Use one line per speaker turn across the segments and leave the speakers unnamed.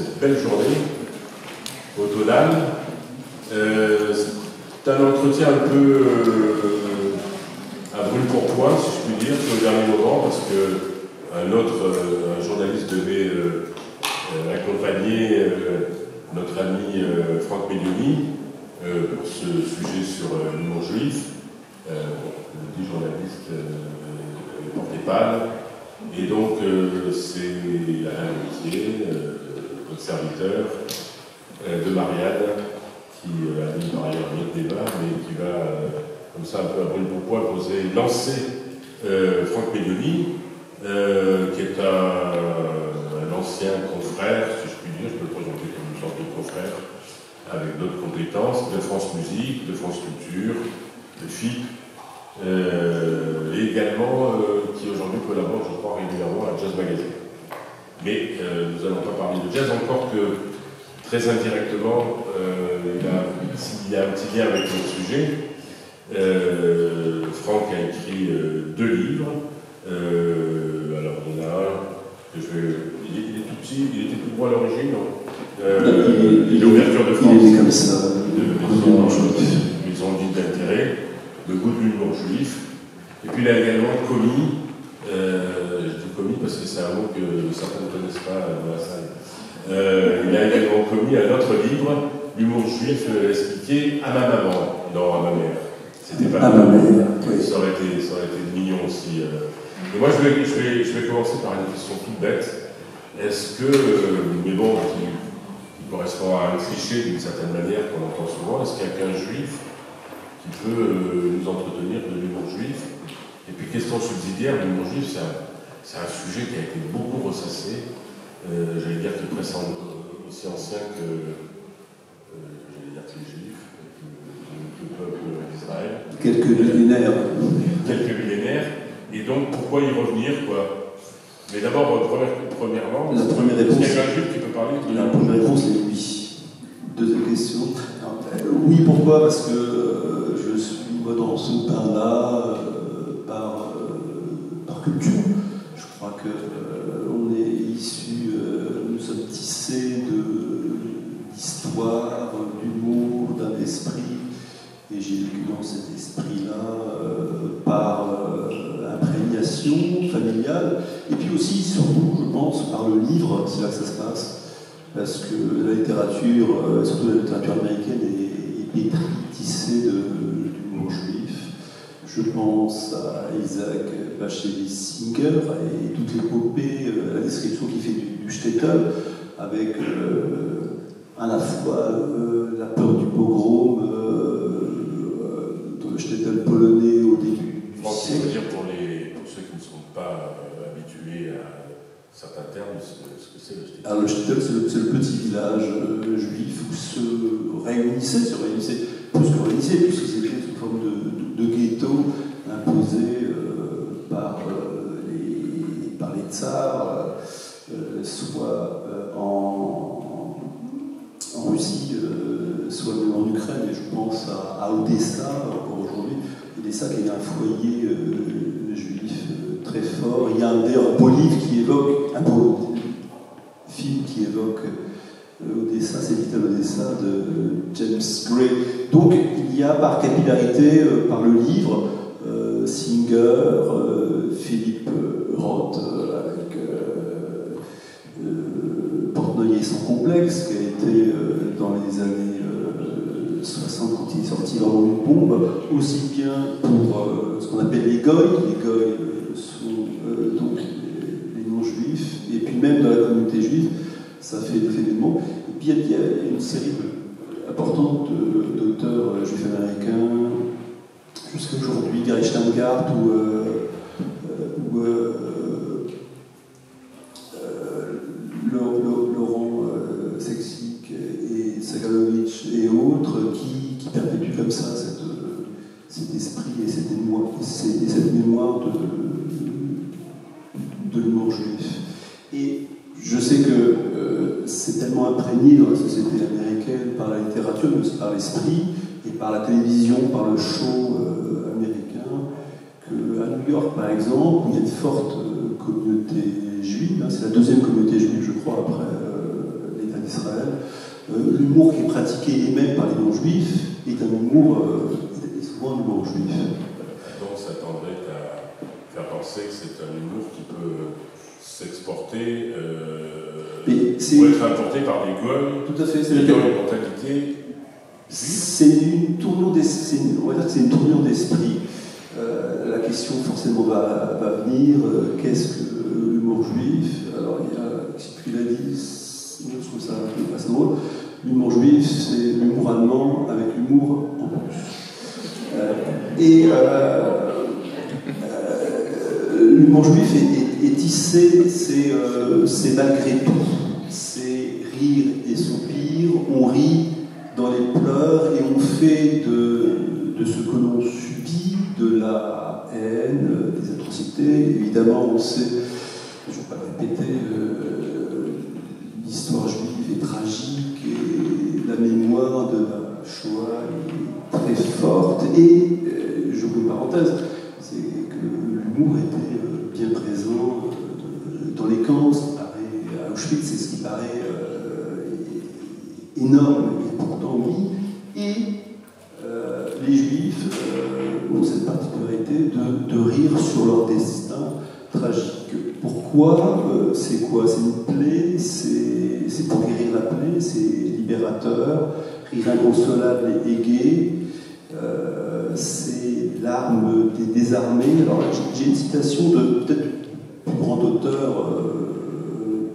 cette belle journée automnale. C'est un entretien un peu à brûle-pourpoint, si je puis dire, au dernier moment, parce qu'un journaliste devait accompagner notre ami Franck Médioni pour ce sujet sur l'humour juif. Le dit journaliste portait pâle. Et donc, c'est Alain Gauthier, notre serviteur, de Marianne, qui a mis par ailleurs notre débat, mais qui va, comme ça, un peu à brûle-pourpoint, lancer Franck Médioni, qui est un ancien confrère, si je puis dire, je peux le présenter comme une sorte de confrère, avec d'autres compétences, de France Musique, de France Culture, de FIP, et également qui aujourd'hui collabore, je crois, régulièrement à Jazz Magazine. Mais nous n'allons pas parler de jazz, encore que très indirectement, il y a un petit lien avec notre sujet. Franck a écrit 2 livres. Alors, il y en a un que je vais. Il est tout petit, il était tout gros à l'origine, non l'ouverture de France.
Il est comme ça.
Maison dite d'intérêt, le goût de l'humour juif. Et puis il a également commis, je dis commis parce que c'est un mot que certains ne connaissent pas dans la salle. Il a également commis un autre livre, l'humour juif expliqué à ma maman, non à ma mère. C'était pas
à ma mère. Oui.
Ça aurait été mignon aussi. Et moi je vais commencer par une question toute bête. Est-ce que, mais bon, qui correspond à un cliché d'une certaine manière qu'on entend souvent, est-ce qu'il y a qu'un juif qui peut nous entretenir de l'humour juif? Et puis, question subsidiaire, l'humour juif, c'est un sujet qui a été beaucoup ressassé, j'allais dire que presque aussi ancien que, j'allais dire que les juifs, que le peuple d'Israël.
Quelques millénaires.
Quelques millénaires. Et donc, pourquoi y revenir, quoi? Mais d'abord, premièrement,
la première réponse,
est-ce qu'il y a un juif qui peut parler de
la première réponse est oui. Deuxième question. Alors, oui, pourquoi? Parce que je suis, moi, dans ce pain-là, par culture. Je crois qu'on est issus, nous sommes tissés d'histoire, d'humour, d'un esprit, et j'ai vécu dans cet esprit-là par imprégnation familiale, et puis aussi, surtout, je pense, par le livre, c'est là que ça se passe, parce que la littérature, surtout la littérature américaine, est tissée d'humour juif. Je pense à Isaac Bashevis Singer et toute l'épopée, la description qu'il fait du shtetl, avec à la fois la peur du pogrom dans le shtetl polonais au début du siècle.
Dire pour ceux qui ne sont pas habitués à certains termes, ce que c'est le shtetl.
Alors le shtetl, c'est le petit village juif où se réunissaient, plus que réunissaient, puisque c'était sous forme de ghetto imposé par les tsars, soit en Russie, soit même en Ukraine, et je pense à Odessa, encore aujourd'hui. Odessa qui est un foyer juif très fort. Il y a d'ailleurs un beau livre qui évoque, un beau film qui évoque Odessa, c'est Little Odessa de James Gray. Donc il y a par capillarité, par le livre, Singer, Philippe Roth, avec Portnoy et son complexe, qui a été dans les années 60, quand il est sorti vraiment une bombe, aussi bien pour ce qu'on appelle les goy sont donc les non-juifs, et puis même dans la communauté juive, ça fait des phénomènes. Et puis il y a une série importante d'auteurs juifs américains, jusqu'à aujourd'hui, Gary Shteyngart ou Laurent Seksic et Sagalovitch et autres qui perpétuent comme ça cet esprit et cette mémoire de l'humour juif. Et je sais que c'est tellement imprégné dans la société américaine par la littérature, mais aussi par l'esprit, et par la télévision, par le show américain, qu'à New York, par exemple, où il y a une forte communauté juive, hein, c'est la deuxième communauté juive, je crois, après l'État l'humour qui est pratiqué et même par les non-juifs est un humour, est souvent un humour juif.
Donc ça tendrait à faire penser que c'est un humour qui peut s'exporter, ou être importé par des gueules.
Tout à fait,
c'est une mentalité.
C'est une tournure d'esprit. On va dire que c'est une tournure d'esprit. La question forcément va venir. Qu'est-ce que l'humour juif? Alors il y a, je ne sais plus qui l'a dit, je trouve ça assez drôle. L'humour juif, c'est l'humour allemand avec l'humour en plus. L'humour juif est tissé, c'est malgré tout. C'est rire et soupir, on rit dans les pleurs et on fait de ce que l'on subit de la haine, des atrocités. Évidemment, on sait, je ne vais pas le répéter, l'histoire juive est tragique et la mémoire de la Shoah est très forte. Et, j'ouvre une parenthèse, c'est que l'humour était bien présent dans les camps, ce qui paraît à Auschwitz, c'est ce qui paraît énorme, et pourtant oui. Et les Juifs ont cette particularité de rire sur leur destin tragique. Pourquoi? C'est quoi? C'est une plaie, c'est pour guérir la plaie, c'est libérateur, rire inconsolable et gai. C'est l'arme des désarmés. Alors j'ai une citation de peut-être plus grand auteur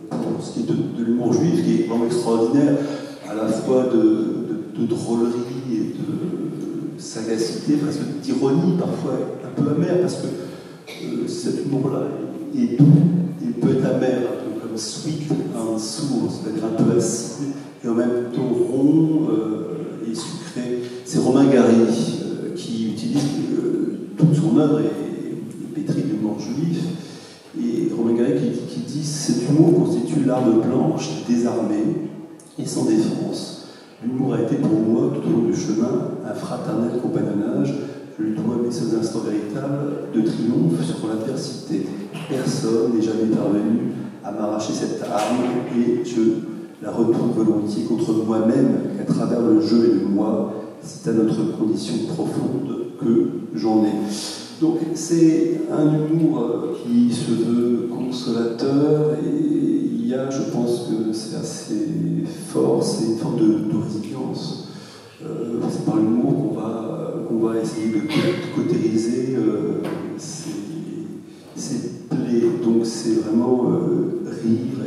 pour ce qui est de l'humour juif, qui est vraiment extraordinaire, à la fois de drôlerie et de sagacité, presque d'ironie, parfois un peu amère, parce que cet humour-là est doux, il peut être amer, un peu comme sweet and sour, c'est-à-dire un peu acide et en même temps rond et sucré. C'est Romain Gary qui utilise toute son œuvre est pétrie d'humour juif. Et Romain Gary qui dit « Cet humour constitue l'arme blanche désarmée et sans défense. L'humour a été pour moi, tout au long du chemin, un fraternel compagnonnage. Je lui dois mes seuls instants véritables de triomphe sur l'adversité. Personne n'est jamais parvenu à m'arracher cette arme et je la retourne volontiers contre moi-même qu'à travers le jeu et le moi, c'est à notre condition profonde que j'en ai. » Donc c'est un humour qui se veut consolateur et il y a, je pense que c'est assez fort, c'est une forme de résilience. C'est par l'humour qu'on va essayer de cautériser ces plaies. Donc c'est vraiment rire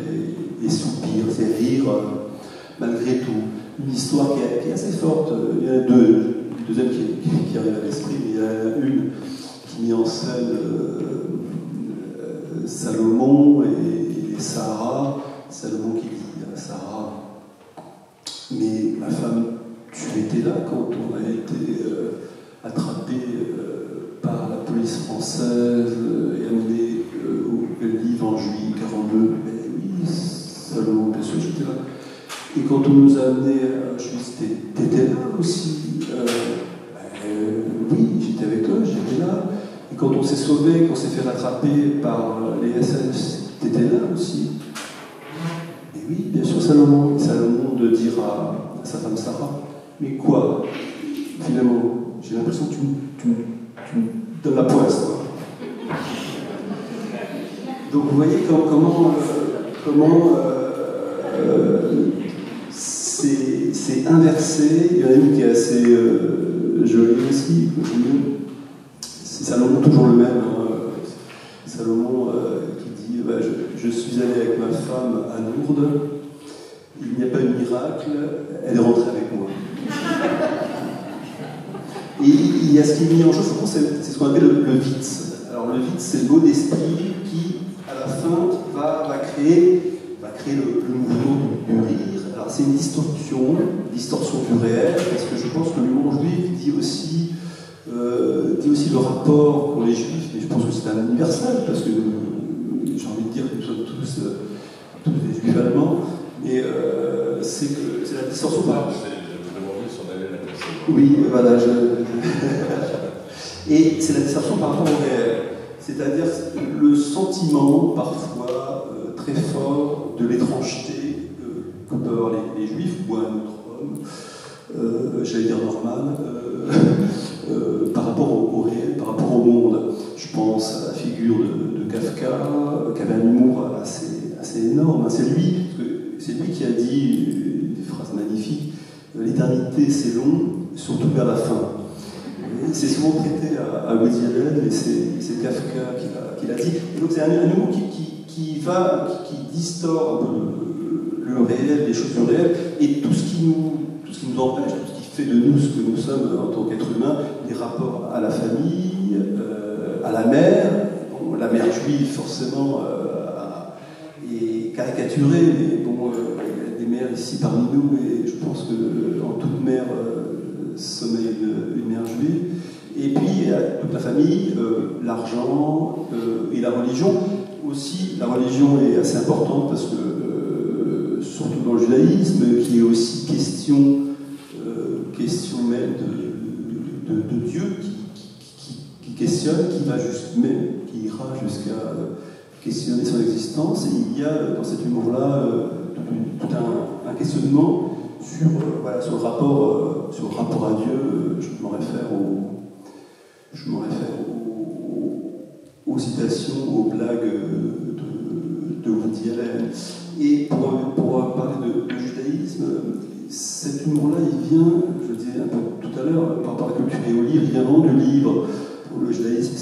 et soupir, c'est rire malgré tout. Une histoire qui est assez forte. Il y en a deux, une deuxième qui arrive à l'esprit, mais il y en a une qui met en scène Salomon et Sarah. Salomon qui dit à Sarah, mais ma femme, tu étais là quand on a été attrapé par la police française et amené au livre en juillet 42. Mais oui, Salomon, bien sûr, j'étais là. Et quand on nous a amenés à Auschwitz, t'étais là aussi. Oui, j'étais avec toi, j'étais là. Et quand on s'est sauvé, qu'on s'est fait rattraper par les SS, t'étais là aussi. Et oui, bien sûr, Salomon. Salomon de dire à sa femme Sarah, mais quoi? Finalement, j'ai l'impression que tu me donnes la poisse, quoi. Donc vous voyez comment c'est inversé. Il y en a une qui est assez jolie aussi. C'est Salomon, toujours le même. Salomon qui dit je suis allé avec ma femme à Lourdes, il n'y a pas eu de miracle, elle est rentrée avec moi. Et il y a ce qui est mis en jeu, c'est ce qu'on appelle le vitz. Alors le vitz, c'est le mot d'esprit qui, à la fin, va créer le mouvement du rire. Alors c'est une distorsion du réel, parce que je pense que l'humour juif dit aussi le rapport qu'ont les juifs, mais je pense que c'est un universel, parce que j'ai envie de dire que nous sommes tous des juifs allemands, et c'est la distorsion par rapport. Oui, voilà, et c'est la distorsion par rapport au réel, c'est-à-dire le sentiment parfois très fort de l'étrangeté que peuvent avoir les juifs, ou un autre homme, j'allais dire normal, par rapport au réel, par rapport au monde. Je pense à la figure de Kafka, qui avait un humour assez énorme. C'est lui qui a dit des phrases magnifiques: l'éternité c'est long, surtout vers la fin. C'est souvent prêté à Woody Allen, mais c'est Kafka qui l'a dit. Et donc c'est un humour qui distord un peu le réel, les choses du réel, et tout ce qui nous empêche, tout ce qui fait de nous ce que nous sommes en tant qu'êtres humains, les rapports à la famille, à la mère. Bon, la mère juive, forcément, est caricaturée, mais bon, il y a des mères ici parmi nous, et je pense qu'en toute mère sommeille une mère juive. Et puis, toute la famille, l'argent et la religion. Aussi, la religion est assez importante parce que, surtout dans le judaïsme, qui est aussi question même de Dieu, qui questionne, qui ira jusqu'à questionner son existence. Et il y a dans cet humour-là tout un questionnement sur le rapport à Dieu. Je m'en réfère aux citations, aux blagues de Woody Allen. Et pour parler de judaïsme, cet humour-là, il vient, je le disais un peu tout à l'heure, par rapport à la culture et au livre, il vient vraiment du livre. Pour le judaïsme,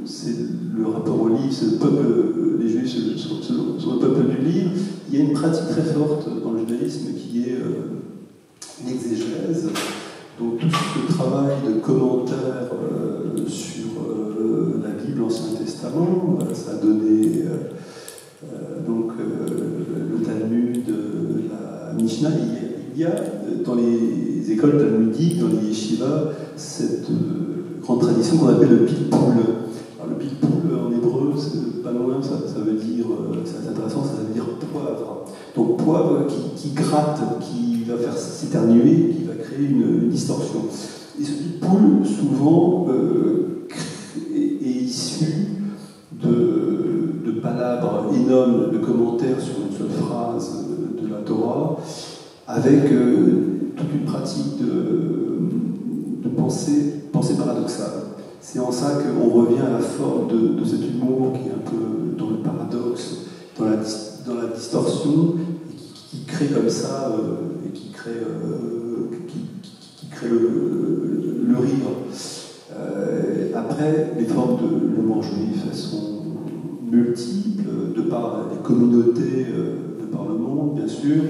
c'est le rapport au livre, c'est le peuple, les juifs sont le peuple du livre. Il y a une pratique très forte dans le judaïsme qui est l'exégèse. Donc tout ce travail de commentaires sur la Bible, l'Ancien Testament, ça a donné le Talmud, la Mishnah. Il y a dans les écoles talmudiques, dans les yeshivas, cette grande tradition qu'on appelle le pilpoul. Alors le pilpoul en hébreu, c'est pas loin, ça veut dire, c'est intéressant, ça veut dire poivre. Donc poivre qui gratte, qui va faire s'éternuer, qui va créer une distorsion. Et ce pilpoul, souvent, est issu de palabres énormes, de commentaires sur une seule phrase de la Torah, avec toute une pratique de pensée paradoxale. C'est en ça qu'on revient à la forme de cet humour qui est un peu dans le paradoxe, dans la distorsion, et qui crée comme ça, et qui crée le rire. Après, les formes de l'humour juif, elles sont multiples, de par les communautés, de par le monde, bien sûr,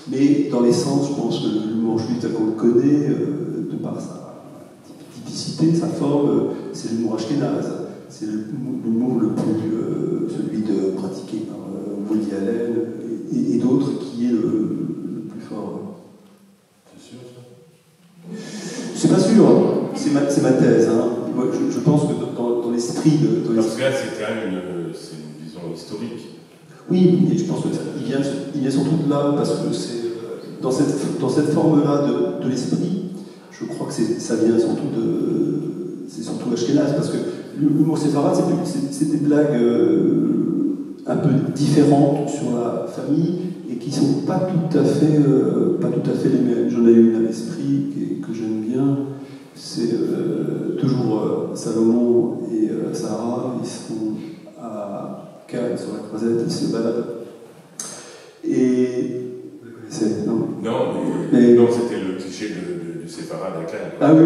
mais dans l'essence, je pense que l'humour juif, tel qu'on le connaît, de par sa typicité, sa forme, c'est l'humour ashkénaze. C'est l'humour le plus, celui pratiqué par Woody Allen et d'autres, qui est le plus fort.
C'est sûr, ça?
C'est pas sûr, c'est ma thèse. Hein. Moi, je pense que dans l'esprit de...
Parce que là, c'est quand même une vision historique.
Oui, et je pense qu'il vient surtout de là, parce que c'est dans cette forme-là de l'esprit, je crois que ça vient surtout c'est surtout ashkénaze, parce que l'humour séfarade, c'est des blagues un peu différentes sur la famille et qui ne sont pas tout à fait les mêmes. J'en ai une à l'esprit que j'aime bien. C'est toujours Salomon et Sarah, ils sont à Cannes sur la croisette, ils se baladent. Et vous le connaissez, non?
Non, c'était le cliché du séfarade à Cannes.
Ah oui,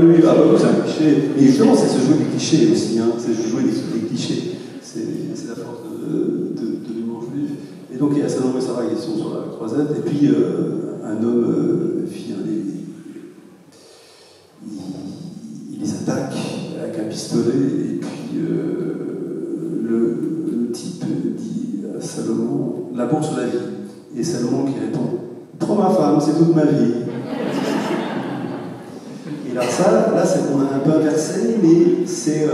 c'est un cliché. Et justement, c'est se jouer des clichés aussi, hein. C'est se jouer des clichés. C'est la force de l'humour juif. Et donc il y a Salomon et Sarah qui sont sur la croisette, et puis un homme il les attaque avec un pistolet, et puis le type dit à Salomon: la bourse ou la vie? Et Salomon qui répond: prends ma femme, c'est toute ma vie. Et là, on a un peu inversé, mais c'est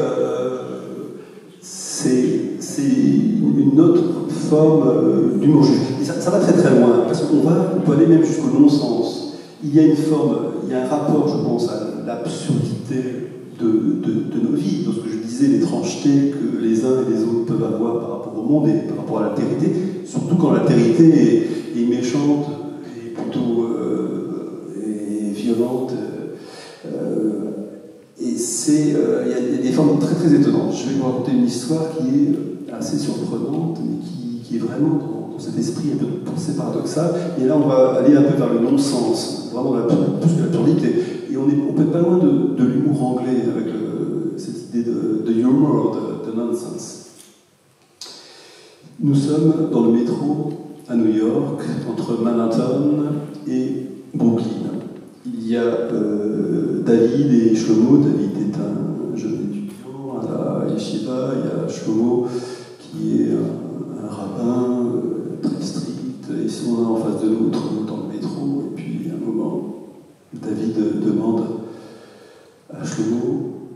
une autre forme d'humour juif. Et ça va très très loin, parce qu'on peut aller même jusqu'au non-sens. Il y a un rapport, je pense, à l'absurdité de nos vies. Dans ce que je disais, réaliser l'étrangeté que les uns et les autres peuvent avoir par rapport au monde et par rapport à l'altérité, surtout quand l'altérité est méchante et plutôt est violente. Et il y a des formes très très étonnantes. Je vais vous raconter une histoire qui est assez surprenante, mais qui est vraiment dans cet esprit un peu de pensée paradoxale. Et là, on va aller un peu vers le non-sens, vraiment plus que l'absurdité. Et on peut être pas loin de l'humour anglais avec cette idée de humor, de nonsense. Nous sommes dans le métro à New York, entre Manhattan et Brooklyn. Il y a David et Shlomo. David est un jeune étudiant à la yeshiva. Il y a Shlomo qui est un rabbin très strict. Ils sont l'un en face de l'autre dans le métro. Et puis, à un moment, David demande à Shlomo: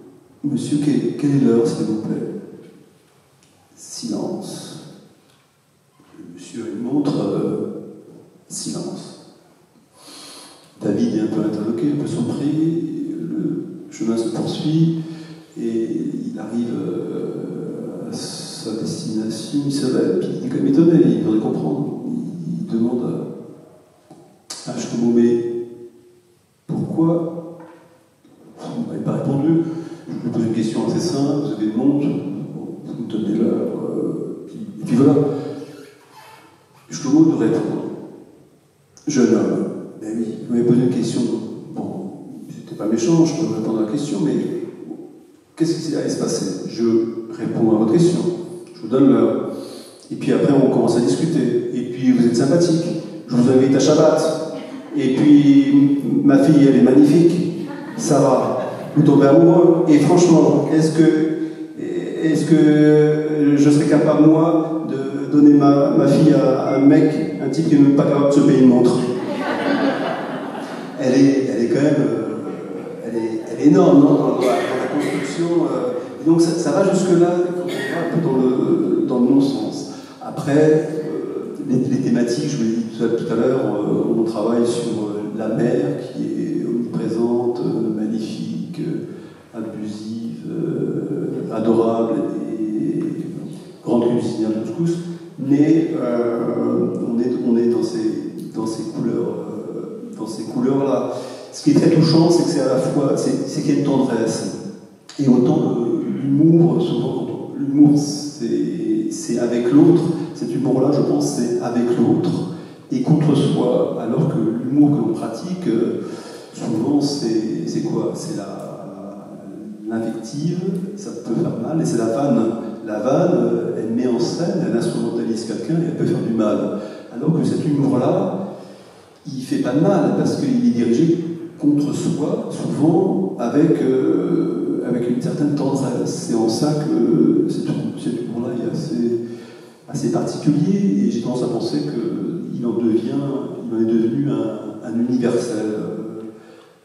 Monsieur, quelle est l'heure, s'il vous plaît? Silence. Le monsieur lui montre silence. David est un peu interloqué, un peu surpris. Le chemin se poursuit et il arrive à sa destination. Il s'arrête, puis il est quand même étonné, il voudrait comprendre. Il demande à Shlomo: mais pourquoi vous ne m'avez pas répondu? Je lui pose une question assez simple: vous avez une montre, vous me donnez l'heure, et puis voilà. Shlomo de répondre: jeune homme, ben oui, vous m'avez posé une question. Bon, c'était pas méchant, je peux répondre à la question, mais qu'est-ce qui allait se passer? Je réponds à votre question, je vous donne l'heure, et puis après on commence à discuter, et puis vous êtes sympathique, je vous invite à Shabbat, et puis ma fille elle est magnifique, Sarah, vous tombez amoureux, et franchement, est-ce que je serais capable, moi, de donner ma fille à un mec, un type qui n'est même pas capable de se payer une montre? Elle est quand même, elle est énorme, non, dans la construction. Et donc ça va jusque-là, un peu dans le non-sens. Après, les thématiques, je vous l'ai dit tout à l'heure, on travaille sur la mer qui est omniprésente, magnifique, abusive, adorable et grande cuisinière de couscous, mais on est dans ces couleurs-là. Ce qui est très touchant, c'est que c'est à la fois, c'est qu'il y a une tendresse. Et autant l'humour, souvent, l'humour, c'est avec l'autre. Cet humour-là, je pense, c'est avec l'autre et contre soi. Alors que l'humour que l'on pratique, souvent, c'est quoi? C'est l'invective, ça peut faire mal, et c'est la vanne. La vanne, elle met en scène, elle instrumentalise quelqu'un et elle peut faire du mal. Alors que cet humour-là, il ne fait pas de mal, parce qu'il est dirigé contre soi, souvent avec une certaine tendresse. C'est en ça que cet humour-là est assez particulier, et j'ai tendance à penser qu'il en est devenu un universel.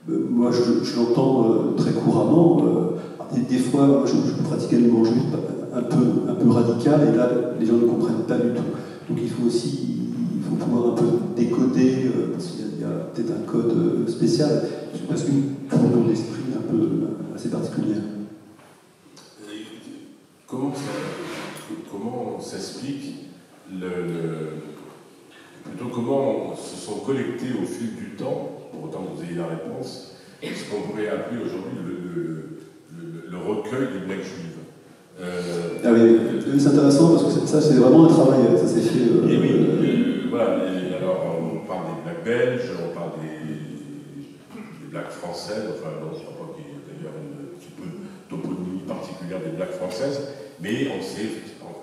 Moi, je l'entends très couramment. Des fois, moi, je peux pratiquer l'humour juif un peu radical, et là, les gens ne comprennent pas du tout. Donc il faut pouvoir un peu décoder, parce qu'il y a peut-être un code spécial, parce qu'une tournure d'esprit un peu assez particulière.
Comment s'explique plutôt comment se sont collectés au fil du temps, pour autant que vous ayez la réponse, ce qu'on pourrait appeler aujourd'hui le recueil des blagues juives.
Ah oui, c'est intéressant parce que ça c'est vraiment un travail, ça s'est fait.
Et oui, voilà. Et alors on parle des blagues belges, on parle des blagues françaises, enfin non, je crois pas qu'il y ait d'ailleurs une petite toponymie particulière des blagues françaises, mais on sait effectivement,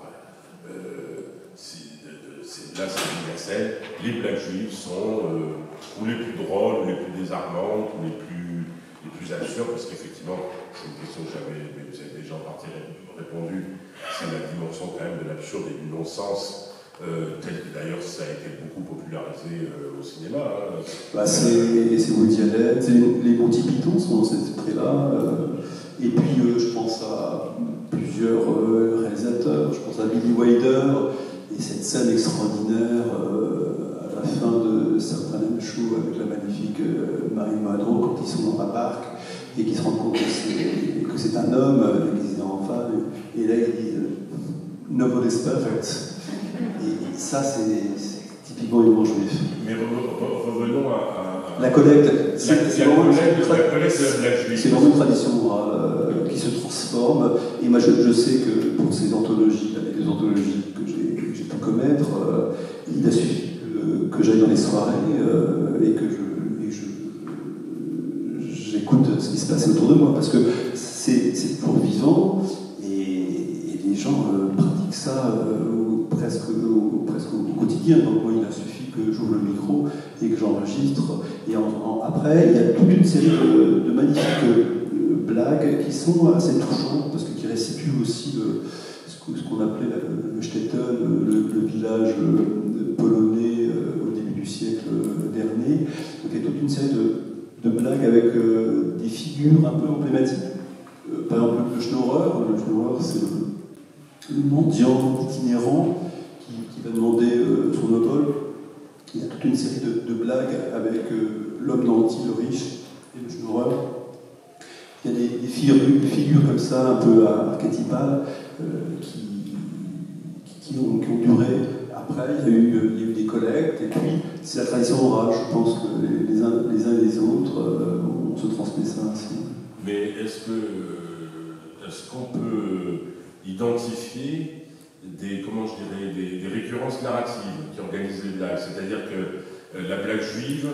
là c'est universel, les blagues juives sont ou les plus drôles, ou les plus désarmantes, ou les plus absurdes, parce qu'effectivement, c'est une question que mais vous avez déjà en partie répondu, c'est la dimension quand même de l'absurde et du non-sens, tel que d'ailleurs ça a été beaucoup popularisé au cinéma.
C'est Woody Allen, les Monty Python sont dans cet esprit-là, et puis je pense à plusieurs réalisateurs, je pense à Billy Wilder, et cette scène extraordinaire à la fin de certains shows avec la magnifique Marilyn Monroe quand ils sont dans un parc et qu'ils se rendent compte que c'est un homme, ses enfants, et là il dit Nobody is perfect. Et ça, c'est typiquement humour juif.
Mais revenons à
la collecte.
C'est vraiment
une tradition orale qui se transforme. Et moi, je sais que pour ces anthologies, avec les anthologies que j'ai pu commettre, il a suffi que j'aille dans les soirées et que j'écoute ce qui se passe autour de moi, parce que c'est toujours vivant et les gens pratiquent ça presque au quotidien. Donc moi, il a suffi que j'ouvre le micro et que j'enregistre. Et après, il y a toute une série de magnifiques blagues qui sont assez touchantes, parce que qui restituent aussi ce qu'on appelait le Stettin, le village polonais au début du siècle dernier. Donc il y a toute une série de blagues avec des figures un peu emblématiques. Par exemple, le Schnorrer. Le Schnorrer, c'est le mendiant itinérant qui va demander son obol. Il y a toute une série de blagues avec l'homme nanti, le riche, et le Schnorrer. Il y a des figures comme ça, un peu archétypales, qui ont duré. Après, il y a eu des collectes, et puis c'est la tradition orale. Je pense que les uns et les autres, on se transmet ça ainsi.
Mais est-ce qu'on peut identifier des récurrences narratives qui organisent les blagues? C'est-à-dire que la blague juive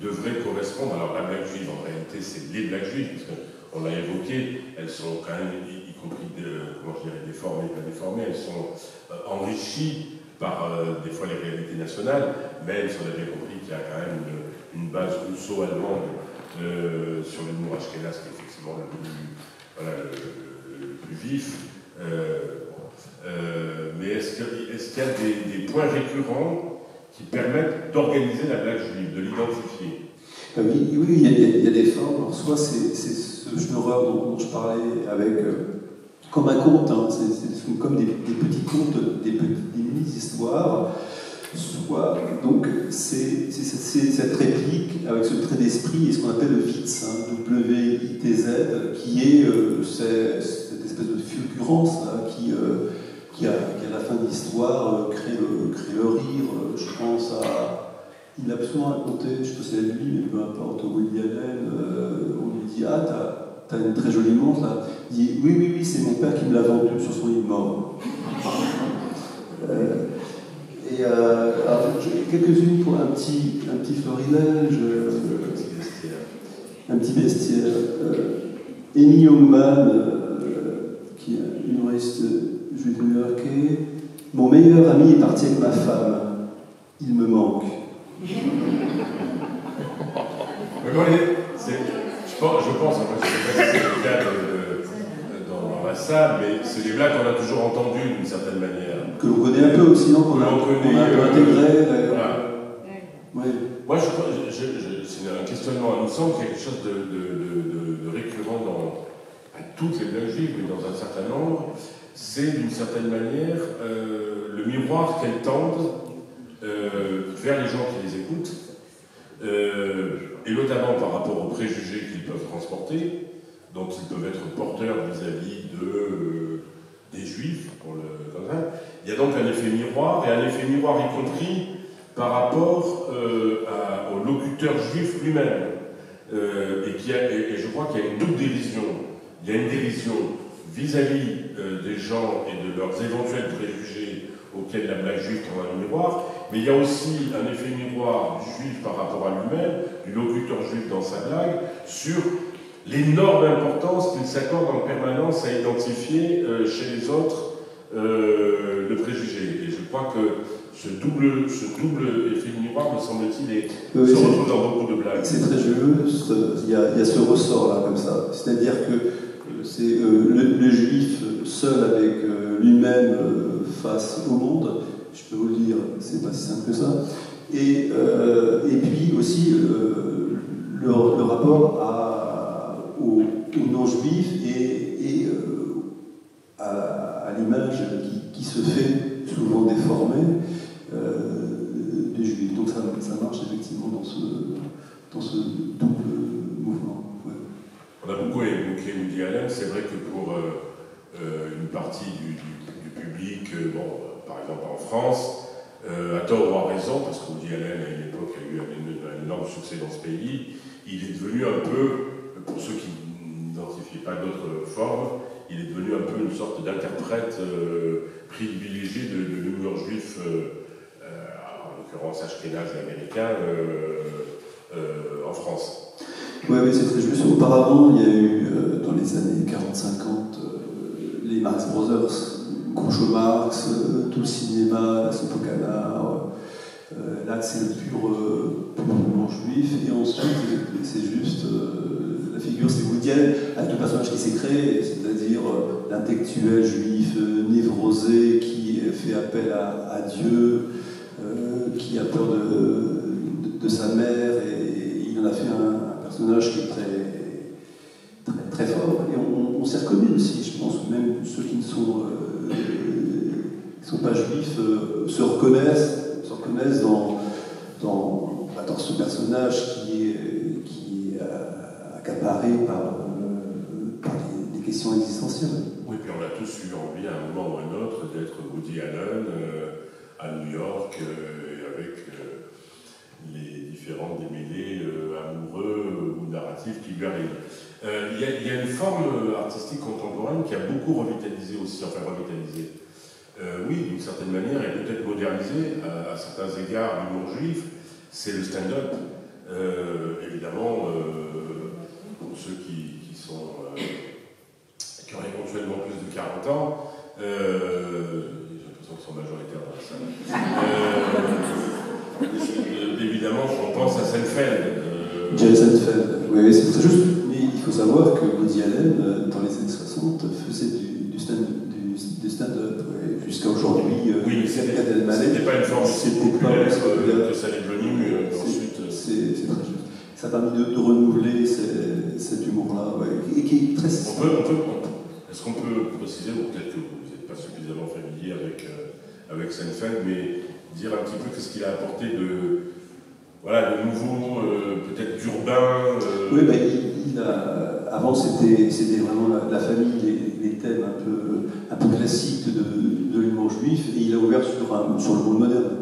devrait correspondre. Alors la blague juive, en réalité, c'est les blagues juives, parce qu'on l'a évoqué, elles sont quand même, y compris déformées, pas déformées, elles sont enrichies par des fois les réalités nationales, même si on a bien compris qu'il y a quand même une base Rousseau-allemande sur l'humour ashkénaze, qui est effectivement le plus vif. Mais est-ce qu'il y a des points récurrents qui permettent d'organiser la blague juive, de l'identifier?
Oui, il y a des formes. Alors, soit c'est ce Schnorrer dont je parlais avec comme un conte, hein, c'est comme des petits contes, des mini-histoires. Soit, donc, c'est cette réplique avec ce trait d'esprit et ce qu'on appelle le Witz, hein, W-I-T-Z, qui est cette espèce de fulgurance là, qui à la fin de l'histoire crée le rire. Je pense à. Il a besoin de raconter, je ne sais pas si c'est lui, mais peu importe, Woody Allen, on lui dit t'as une très jolie montre là. Il dit oui, c'est mon père qui me l'a vendue sur son lit de mort. Quelques-unes pour un petit florilège, un petit bestiaire. Amy Youngman, qui est humoriste juif new-yorkais. Mon meilleur ami est parti avec ma femme. Il me manque.
Je pense, enfin, je ne sais pas si c'est le cas dans la salle, mais c'est des blagues qu'on a toujours entendues d'une certaine manière.
Que l'on connaît un peu aussi, non? Qu'on a un peu intégré.
Voilà.
Oui.
Moi, c'est un questionnement. Il me semble qu'il y a quelque chose de récurrent dans toutes les blagues juives, mais dans un certain nombre. C'est d'une certaine manière le miroir qu'elles tendent vers les gens qui les écoutent, et notamment par rapport aux préjugés qu'ils peuvent transporter, dont ils peuvent être porteurs vis-à-vis des juifs, comme ça. Il y a donc un effet miroir, et un effet miroir y compris par rapport au locuteur juif lui-même. Et je crois qu'il y a une double dérision. Il y a une dérision vis-à-vis des gens et de leurs éventuels préjugés auxquels la blague juive tend un miroir, mais il y a aussi un effet miroir du juif par rapport à lui-même, du locuteur juif dans sa blague, sur l'énorme importance qu'il s'accorde en permanence à identifier chez les autres le préjugé. Et je crois que ce double effet miroir, me semble-t-il, se retrouve dans beaucoup de blagues.
C'est très juste, il y a ce ressort-là, comme ça. C'est-à-dire que c'est le juif seul avec lui-même face au monde, je peux vous le dire, c'est pas si simple que ça. Et puis aussi le rapport au non-juif et à l'image qui se fait souvent déformée des juifs. Donc ça marche effectivement dans ce double mouvement. Ouais.
On a beaucoup évoqué Woody Allen. C'est vrai que une partie du public, par exemple en France, à tort ou à raison, parce que Woody Allen, à une époque, a eu un énorme succès dans ce pays, il est devenu un peu, pour ceux qui n'identifiaient pas d'autres formes, il est devenu un peu une sorte d'interprète privilégié de l'humour juif, en l'occurrence ashkénaze et américain, en France.
Oui, c'est très juste. Auparavant, il y a eu, dans les années 40-50, les Marx Brothers, Groucho Marx, tout le cinéma, la soupe au canard. Là, c'est le pur humour juif. Et ensuite, c'est juste la figure, c'est Woody Allen, avec le personnage qui s'est créé, c'est-à-dire l'intellectuel juif névrosé qui fait appel à Dieu, qui a peur de sa mère, et il en a fait un personnage qui est très fort. Et on s'est reconnu aussi, je pense, même ceux qui ne sont pas juifs se reconnaissent dans ce personnage qui est accaparé par des questions existentielles.
Oui, puis on a tous eu envie à un moment ou à un autre d'être Woody Allen à New York, avec les différents démêlés amoureux ou narratifs qui lui arrivent. Il y a une forme artistique contemporaine qui a beaucoup revitalisé aussi, oui, d'une certaine manière, et peut-être modernisé à certains égards l'humour juif, c'est le stand-up. Évidemment, pour ceux qui ont éventuellement plus de 40 ans, j'ai l'impression qu'ils sont majoritaires dans la salle. Évidemment, on pense à Seinfeld.
Jerry Seinfeld, oui, c'est très juste. Mais il faut savoir que Woody Allen, dans les années 60, faisait du stand-up, jusqu'à aujourd'hui.
Oui, mais c'était pas une forme populaire de Saint-Lévenu ensuite.
C'est très juste. Ça a permis de renouveler cet humour-là, et qui est très...
Est-ce qu'on peut préciser, ou peut-être que vous n'êtes pas suffisamment familier avec Seinfeld, mais dire un petit peu qu'est-ce qu'il a apporté de nouveau, peut-être d'urbain
Oui, avant c'était vraiment la famille, les thèmes un peu classiques de l'humour juif, et il a ouvert sur le monde moderne,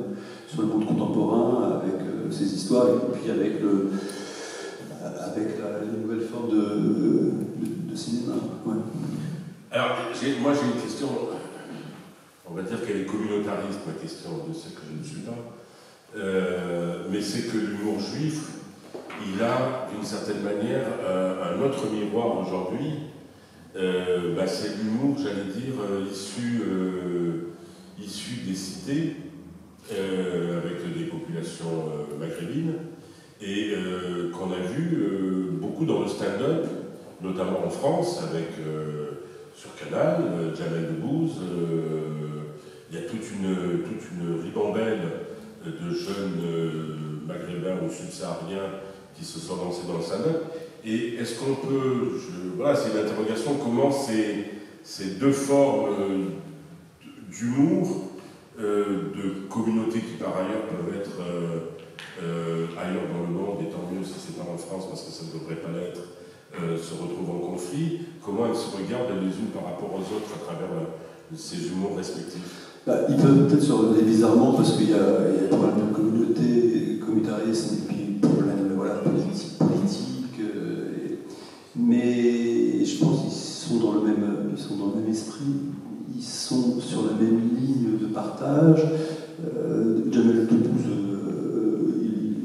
sur le monde contemporain, avec ses histoires, et puis avec la nouvelle forme de cinéma. Ouais.
Alors, moi j'ai une question, on va dire qu'elle est communautariste, ma question, de ce que je ne suis pas. Mais c'est que l'humour juif, il a d'une certaine manière un autre miroir aujourd'hui. C'est l'humour, j'allais dire, issu des cités, avec des populations maghrébines, et qu'on a vu beaucoup dans le stand-up, notamment en France, avec sur Canal, Jamel Debbouze. Il y a toute une ribambelle de jeunes maghrébins ou subsahariens qui se sont lancés dans le stand-up. Et est-ce qu'on peut... c'est une interrogation, comment ces deux formes d'humour, de communautés qui par ailleurs peuvent être ailleurs dans le monde, et tant mieux si c'est pas en France, parce que ça ne devrait pas l'être, se retrouvent en conflit, comment elles se regardent les unes par rapport aux autres à travers ces humours respectifs?
Ils peuvent peut-être se regarder bizarrement parce qu'il y a des problèmes de communautarisme et puis problèmes politiques, mais je pense qu'ils sont dans le même esprit, ils sont sur la même ligne de partage. Jamel Debbouze,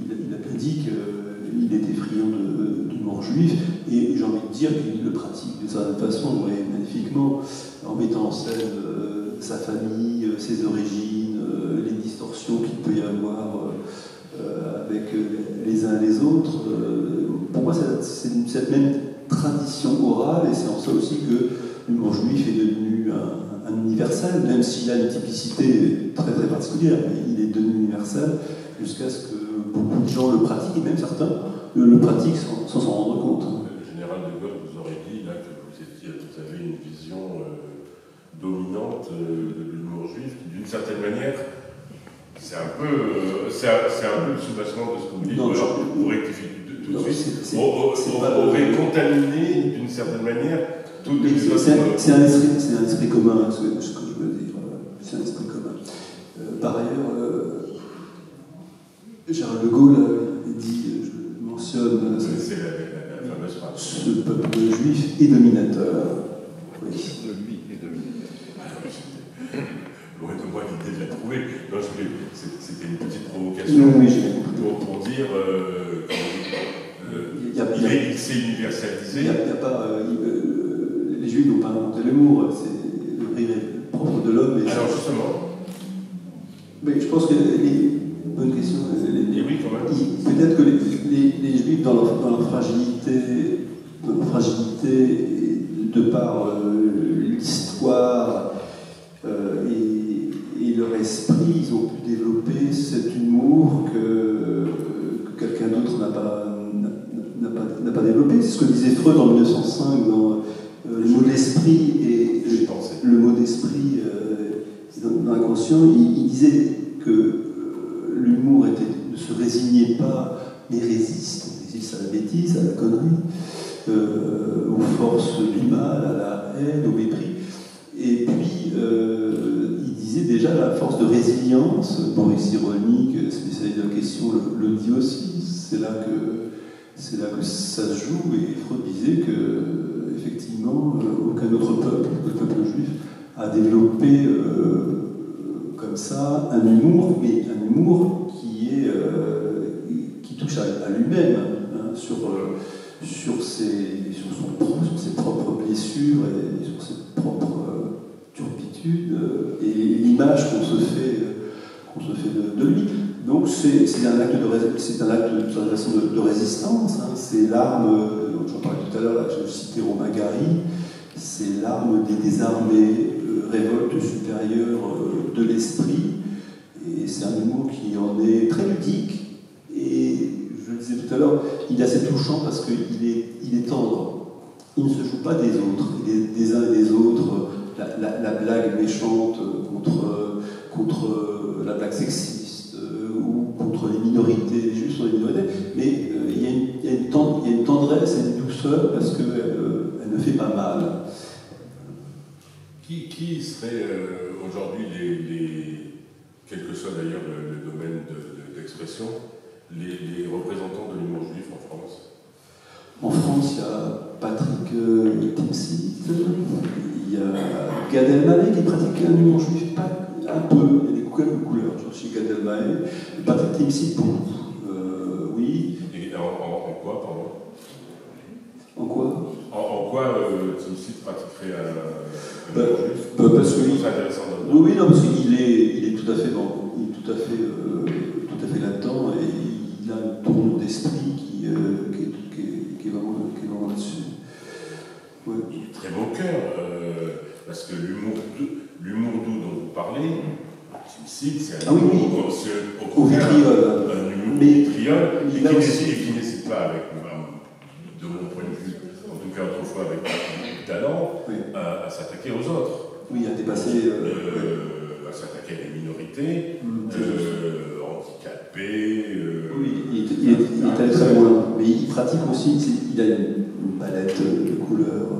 il a bien dit qu'il était friand d'humour juif, et j'ai envie de dire qu'il le pratique d'une certaine façon, magnifiquement, en mettant en scène sa famille, ses origines, les distorsions qu'il peut y avoir avec les uns et les autres. Pour moi, c'est cette même tradition orale, et c'est en ça aussi que l'humour juif est devenu un universel, même s'il a une typicité très très particulière, mais il est devenu universel jusqu'à ce que beaucoup de gens le pratiquent, et même certains le pratiquent sans s'en rendre compte.
Le général de Gaulle vous aurait dit là, que vous avez une vision dominante de l'humour juif, qui d'une certaine manière, c'est un peu le soubassement de ce que vous dites, vous rectifiez tout de suite, aurait contaminé d'une certaine manière
C'est un esprit commun, ce que je veux dire. C'est un esprit commun. Par ailleurs, Charles de Gaulle dit, je mentionne,
c'est la fameuse phrase.
Ce peuple juif est dominateur. Oui.
Lui est dominateur.
Loin de moi l'idée de la trouver. Non, c'était une petite provocation
Oui,
pour dire il s'est universalisé.
Il y a pas, les Juifs n'ont pas inventé l'humour, c'est le rire est propre de l'homme.
Alors justement.
Mais je pense que bonne question.
Oui, quand même.
Peut-être que les Juifs, dans leur fragilité, de par l'histoire et leur esprit, ils ont pu développer cet humour que quelqu'un d'autre n'a pas développé. C'est ce que disait Freud en 1905 dans le mot d'esprit et le mot d'esprit dans l'inconscient. Il disait que l'humour ne se résignait pas, mais résiste. On résiste à la bêtise, à la connerie, aux forces du mal, à la haine, au mépris. Et puis, il disait déjà la force de résilience. Boris Cyrulnik, spécialiste de la question, le dit aussi. C'est là que ça se joue. Et Freud disait que, effectivement, aucun autre peuple, le peuple juif, a développé comme ça un humour, mais un humour qui touche à lui-même, hein, sur ses propres blessures et sur ses propres turpitudes et l'image qu'on se fait de lui. Donc c'est un acte de résistance, hein, c'est l'arme, j'en parlais tout à l'heure, là, je citais Romain Gary, c'est l'arme des désarmés, révolte supérieure de l'esprit, et c'est un humour qui en est très ludique, et je le disais tout à l'heure, il est assez touchant parce qu'il est tendre, il ne se joue pas des autres, il est des uns et des autres, la blague méchante contre la blague sexiste, ou contre les minorités, les juifs sont des minorités, mais il y a une tendresse et une douceur parce qu'elle ne fait pas mal.
Qui serait aujourd'hui, quel que soit d'ailleurs le domaine d'expression, les représentants de l'humour juif en France?
En France, il y a Patrick Timsit, il y a Gad Elmaleh qui pratique un humour juif, un peu, il y a des couleurs chez Gad Elmaleh, Patrick Timsit beaucoup, oui.
Et en quoi, pardon?
En quoi?
En quoi Timsit pratiquerait un humour juif?
Parce que
c'est intéressant.
Oui, non, parce qu'il est tout à fait là-dedans et il a un tour d'esprit qui est vraiment là-dessus. Ouais.
Il est très bon cœur, parce que l'humour doux dont vous parlez, Timsit, c'est un humour
au vitriol.
Un humour vitriol, et qui n'hésite pas, de mon point de vue, en tout cas autrefois avec du talent, oui. À s'attaquer aux autres.
Oui, à dépasser.
À s'attaquer à des minorités, handicapés.
Oui, il est allé très loin. Mais il pratique aussi, il a une palette de couleurs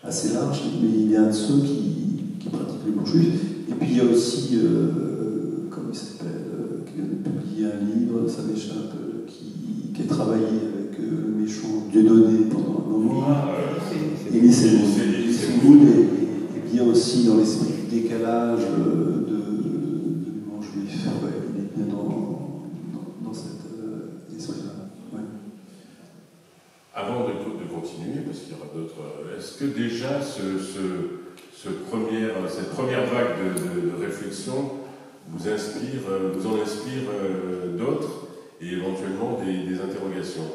assez large, mais il est un de ceux qui pratique l'humour juif. Et puis il y a aussi, comment il s'appelle, qui vient de publier un livre, ça m'échappe, qui a travaillé avec le méchant Dieudonné pendant un moment. Élie Semoun est bien aussi dans l'esprit du décalage de l'humour juif. Ouais, il est bien dans cette esprit-là. Ouais.
Avant de continuer, parce qu'il y aura d'autres, est-ce que déjà cette première vague de réflexion vous en inspire d'autres et éventuellement des interrogations?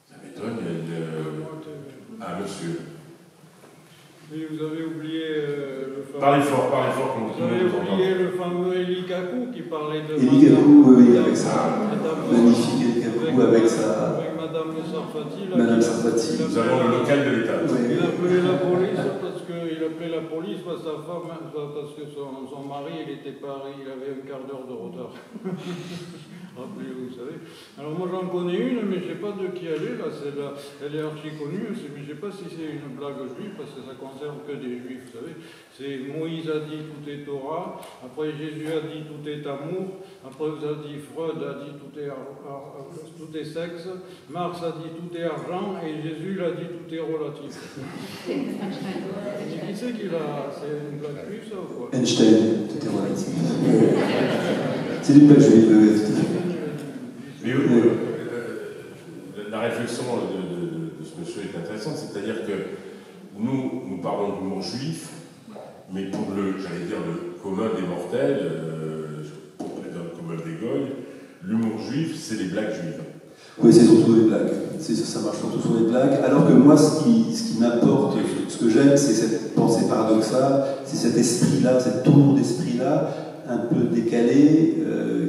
Ça m'étonne, monsieur.
Mais vous avez oublié le fameux...
Parlez fort, comme
vous avez oublié le fameux Élie Kakou qui parlait de...
Élie Kakou, oui, avec sa... magnifique Élie Kakou, avec sa...
Avec Madame Sarfati.
Madame Sarfati.
Nous avons le local de l'État.
Oui. Il appelait la police parce que sa femme, parce que son mari, il avait un quart d'heure de retard. Rappelez-vous, vous savez. Alors moi j'en connais une, mais je ne sais pas de qui elle est, là, elle est archi connue, mais je ne sais pas si c'est une blague juive, parce que ça ne concerne que des juifs, vous savez. C'est Moïse a dit tout est Torah, après Jésus a dit tout est amour, après vous a dit Freud a dit tout est sexe, Marx a dit tout est argent, et Jésus l'a dit tout est relatif. Mais qui c'est qu'il a... C'est une blague juive ça ou quoi?
Einstein, tout est relatif. C'est une blague juive.
Mais la réflexion de ce monsieur est intéressante, c'est-à-dire que nous parlons d'humour juif, mais pour j'allais dire, le commun des mortels, pour le commun des goïs, l'humour juif, c'est les blagues juives.
Oui, c'est surtout les blagues. Ça marche surtout sur les blagues. Alors que moi, ce qui m'apporte, ce que j'aime, c'est cette pensée paradoxale, c'est cet esprit-là, cette tournure d'esprit-là, un peu décalé,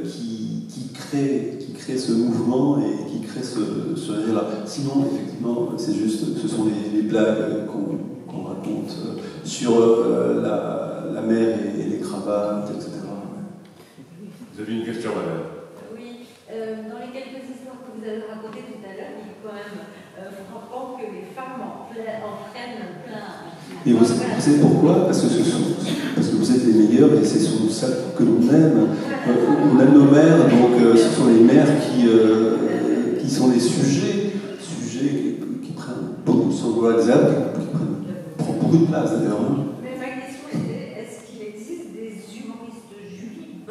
qui crée ce mouvement et qui crée ce rire-là. Sinon, effectivement, c'est juste, ce sont les blagues qu'on raconte sur la mer et les cravates, etc.
Vous avez une question, madame?
Oui, dans les quelques histoires que vous avez racontées tout à l'heure, il est quand même frappant que les femmes en prennent plein.
Et vous savez pourquoi? Parce que vous êtes les meilleurs et c'est surtout ça que l'on aime. On aime nos mères, donc ce sont les mères qui sont des sujets qui prennent beaucoup de sanglots, qui prennent beaucoup de place d'ailleurs.
Mais ma question était, est-ce qu'il existe des humoristes juifs?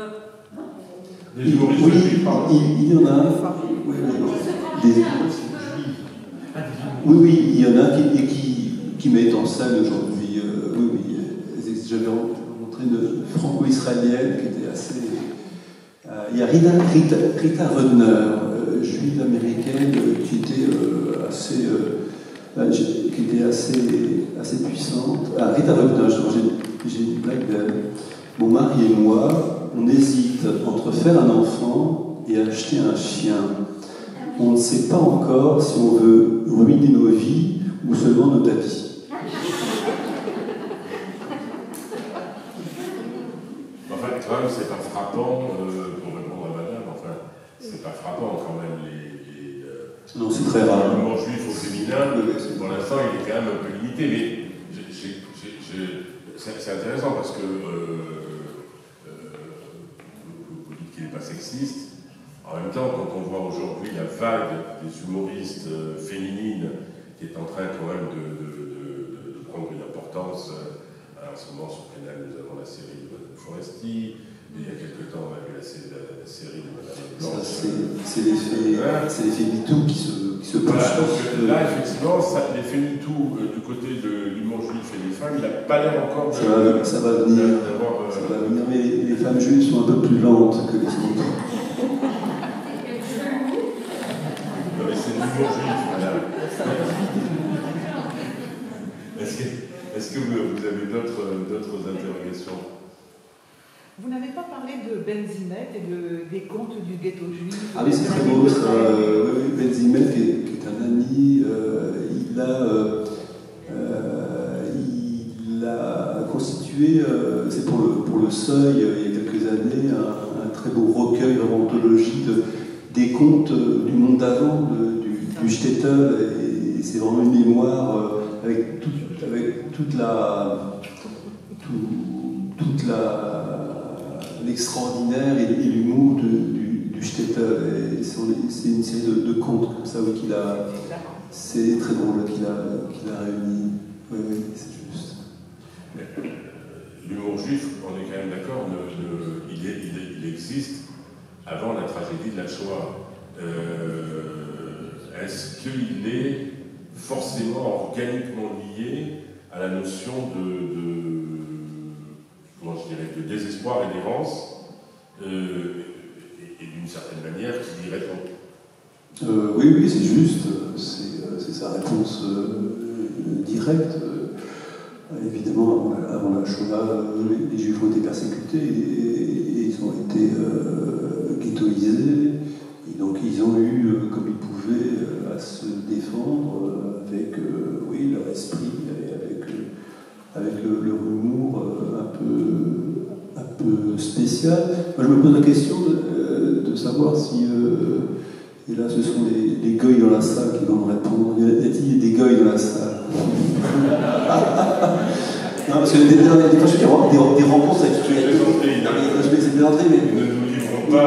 Des humoristes juifs, pardon.
Il y en a. Oui, il y en a qui mettent en scène aujourd'hui. J'avais rencontré une franco-israélienne qui était assez. Il y a Rita Rudner, juive américaine, qui était assez puissante. Rita Rudner, j'ai une blague d'elle. Mon mari et moi, on hésite entre faire un enfant et acheter un chien. On ne sait pas encore si on veut ruiner nos vies ou seulement nos tapis.
Quand même, c'est pas frappant, pour répondre à madame, enfin, c'est pas frappant quand même
non, c'est très rare.
l'humour juif au féminin, pour l'instant, il est quand même un peu limité, mais c'est intéressant parce que vous dites qu'il n'est pas sexiste. En même temps, quand on voit aujourd'hui la vague des humoristes féminines qui est en train quand même de prendre une importance, en ce moment sur Canal, nous avons la série de Madame Foresti, il y a quelque temps, on a vu la série de Madame Blanche.
C'est l'effet MeToo qui se passe.
Voilà, là, effectivement, l'effet MeToo du côté de l'humour juif et des femmes, il n'a pas l'air encore
ça va venir. Ça va venir, mais les femmes juives sont un peu plus lentes que les autres.
Non, mais c'est l'humour juif, madame. Est-ce que vous avez d'autres interrogations?
Vous n'avez pas parlé de Benzimet et des contes du ghetto juif?
Ah oui, c'est très beau. Benzimet, qui est un ami, il a constitué, c'est pour le Seuil, il y a quelques années, un très beau recueil, une anthologie des contes du monde d'avant, du Shtetl, et c'est vraiment une mémoire avec toute l'extraordinaire et l'humour du Shtetl. C'est une série de contes comme ça qu'il a. C'est très drôle qu'il a réuni. Oui, c'est juste.
L'humour juif, on est quand même d'accord, il existe avant la tragédie de la Shoah. Est-ce qu'il est forcément organiquement lié à la notion de désespoir et d'errance, et d'une certaine manière qui y répond?
Oui, c'est juste, c'est sa réponse directe. Évidemment, avant la Shoah, les Juifs ont été persécutés et ils ont été ghettoisés. Et donc ils ont eu, comme ils pouvaient, à se défendre avec leur esprit et avec leur humour un peu spécial. Moi, je me pose la question de de savoir si... et là, ce sont les goïs dans la salle qui vont me répondre. Y a-t-il des goïs dans la salle? Non, parce que des fois, je fais des rencontres avec... Je vais essayer de rentrer, mais...
Ne nous livrons pas...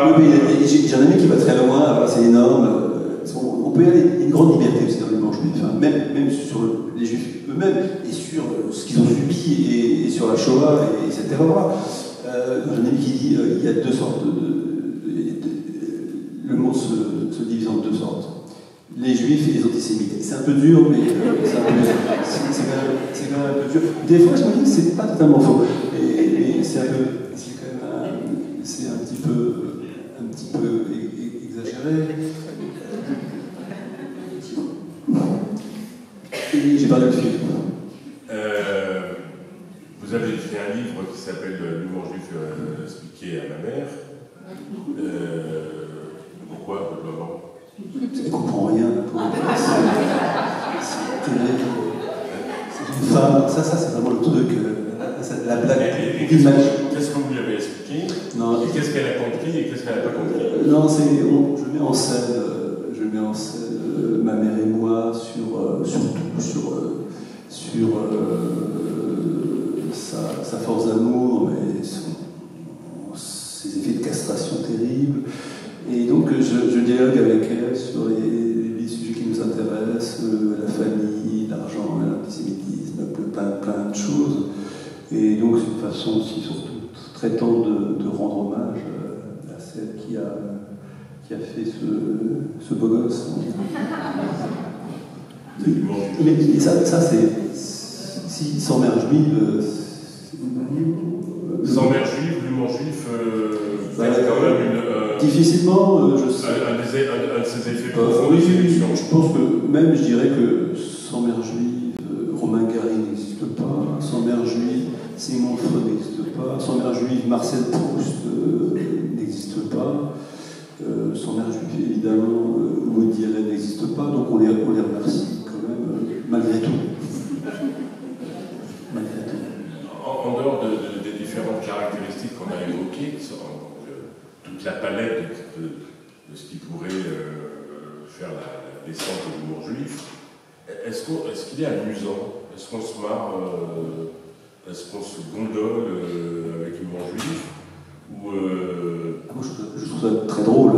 J'ai un ami qui va très loin, voilà, c'est énorme. On peut y aller, il y a une grande liberté aussi dans les manches juifs, hein, même sur les juifs eux-mêmes, et sur ce qu'ils ont subi, et sur la Shoah, etc. J'ai un ami qui dit il y a deux sortes le monde se divise en deux sortes. Les juifs et les antisémites. C'est un peu dur, mais c'est quand même un peu dur. Des fois, je me dis que c'est pas totalement faux. Mais c'est un petit peu exagéré. Et j'ai parlé de film.
Vous avez écrit un livre qui s'appelle L'humour juif expliqué à ma mère. Pourquoi, votre maman?
Elle ne comprend rien. C'est terrible. C'est une femme. Ça c'est vraiment le truc. La blague.
Qu'est-ce que vous lui avez expliqué? Non. Et qu'est-ce qu'elle a compris et qu'est-ce qu'elle n'a pas compris?
Non, je mets en scène ma mère et moi surtout sur sa force d'amour, mais ses effets de castration terribles. Et donc je dialogue avec elle sur les sujets qui nous intéressent, la famille, l'argent, l'antisémitisme, plein de choses. Et donc c'est une façon aussi surtout très tendre de rendre hommage à celle qui a fait ce beau gosse. Mais ça c'est... sans mère juive...
Sans mère juive, l'humour juif, c'est quand même une...
difficilement, je sais.
Un de ses effets profonds de
oui,
séduction.
Je pense que même, je dirais que sans mère juive, Romain Gary n'existe pas. Sans mère juive, Sigmund Freud n'existe pas. Sans mère juive, Marcel Proust n'existe pas. Sans mère juive, évidemment, Woody Allen n'existe pas. Donc on les remercie quand même, malgré tout.
En dehors des différentes caractéristiques qu'on a évoquées, toute la palette de ce qui pourrait faire la descente de l'humour juif, est-ce qu'il est amusant? Est-ce qu'on se marre? Est-ce qu'on se gondole avec l'humour juif? Moi,
je trouve ça très drôle.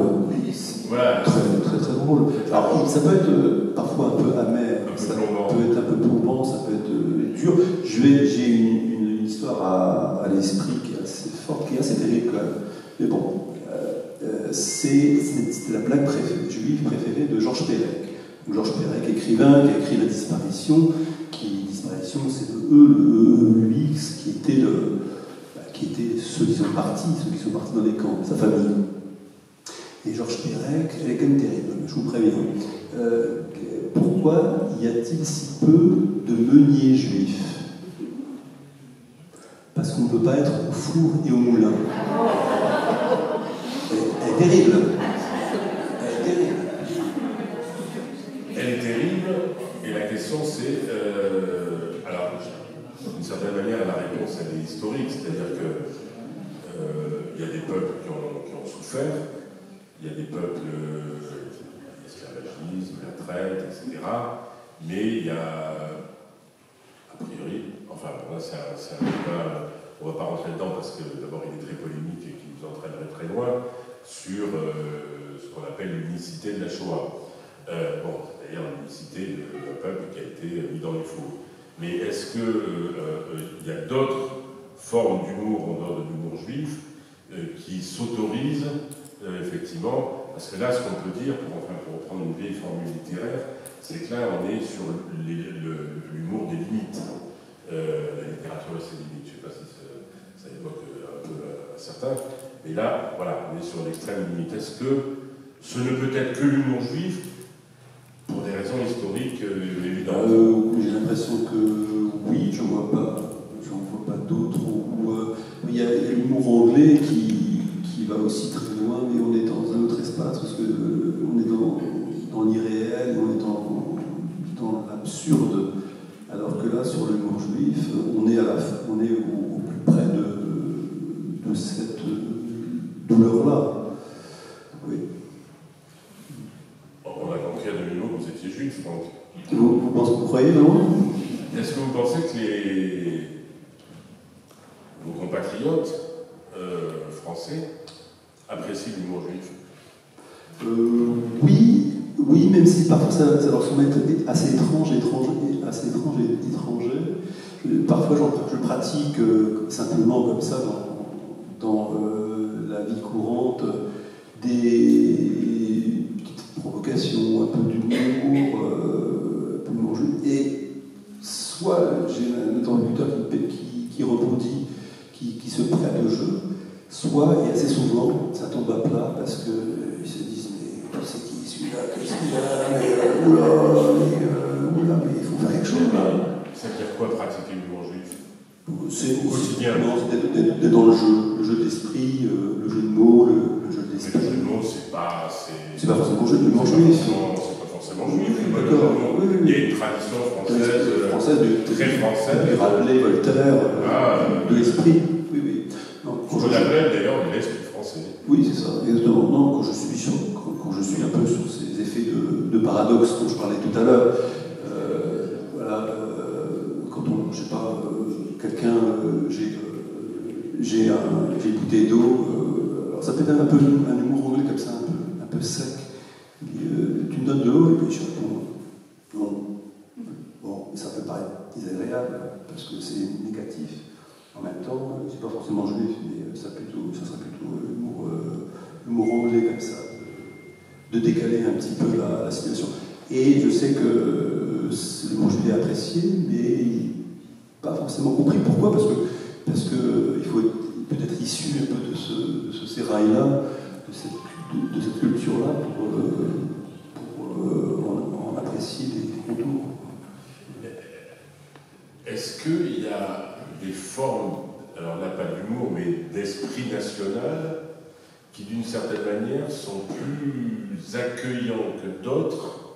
Voilà.
Très drôle. Alors, ça peut être parfois un peu amer, ça peut être un peu plombant, ça peut être dur. J'ai une histoire à l'esprit qui est assez forte, qui est assez terrible quand même. Mais bon, c'est la blague juive préférée de Georges Perec. Georges Perec, écrivain, qui a écrit La Disparition, c'est le EUX, qui était ceux qui sont partis dans les camps, sa famille. Et Georges Perec, elle est quand même terrible, je vous préviens. Pourquoi y a-t-il si peu de meuniers juifs? Parce qu'on ne peut pas être au four et au moulin. Elle est terrible.
Elle est terrible, et la question c'est... alors, d'une certaine manière, la réponse elle est historique, c'est-à-dire que y a des peuples qui ont souffert, il y a des peuples, l'esclavagisme, la traite, etc. Mais il y a, a priori, enfin, là c'est un débat, on ne va pas rentrer dedans parce que d'abord il est très polémique et qui nous entraînerait très loin, sur ce qu'on appelle l'unicité de la Shoah. C'est-à-dire l'unicité d'un peuple qui a été mis dans les fours. Mais est-ce qu'il y a d'autres formes d'humour en dehors de l'humour juif qui s'autorisent effectivement, parce que là ce qu'on peut dire, pour reprendre une vieille formule littéraire, c'est que là on est sur l'humour des limites. La littérature a ses limites, je ne sais pas si ça évoque un peu à certains, mais là voilà, on est sur l'extrême limite. Est-ce que ce ne peut être que l'humour juif pour des raisons historiques évidentes?
J'ai l'impression que oui, j'en vois pas d'autres. Il y a l'humour anglais qui va aussi très loin, mais on est dans un autre espace, parce qu'on est dans l'irréel, on est dans l'absurde, alors que là, sur l'humour juif, on est au plus près de cette douleur-là.
Franck.
Vous croyez, non?
Est-ce que vous pensez que vos compatriotes français apprécient l'humour juif?
Oui, même si parfois ça leur semble être assez étrange et étranger. Parfois, je pratique simplement comme ça dans la vie courante des petites provocations, un peu d'humour juif. Et soit j'ai un interlocuteur qui rebondit, qui se prête au jeu, soit, et assez souvent, ça tombe à plat parce qu'ils se disent mais c'est qui celui-là, qu'est-ce qu'il a, mais il faut faire quelque chose.
Ça veut dire quoi pratiquer l'humour juif?
C'est d'être dans le jeu d'esprit, le jeu de mots, le jeu d'esprit.
Mais le jeu de mots, c'est pas
forcément jeu de l'humour juif.
C'est pas forcément juif.
D'accord.
Il y a une tradition française très française.
Rabelais, Voltaire, de l'esprit. Oui.
On l'appelle d'ailleurs l'esprit français.
Oui, c'est ça, exactement. Non, quand je suis un peu sur ces effets de paradoxe dont je parlais tout à l'heure, quand on, je sais pas, quelqu'un, j'ai une bouteille d'eau, alors ça peut être un peu un humour anglais comme ça, un peu sec. Tu me donnes de l'eau et puis je réponds non. Bon, ça peut paraître désagréable parce que c'est négatif. En même temps, c'est pas forcément juif, mais ça serait plutôt l'humour anglais comme ça, de décaler un petit peu la situation. Et je sais que l'humour juif est apprécié, mais pas forcément compris. Pourquoi? Parce que il faut peut-être issu un peu de ce sérail-là, de cette culture-là, pour en apprécier les contours.
Est-ce qu'il y a des formes, alors là pas d'humour, mais d'esprit national, qui d'une certaine manière sont plus accueillants que d'autres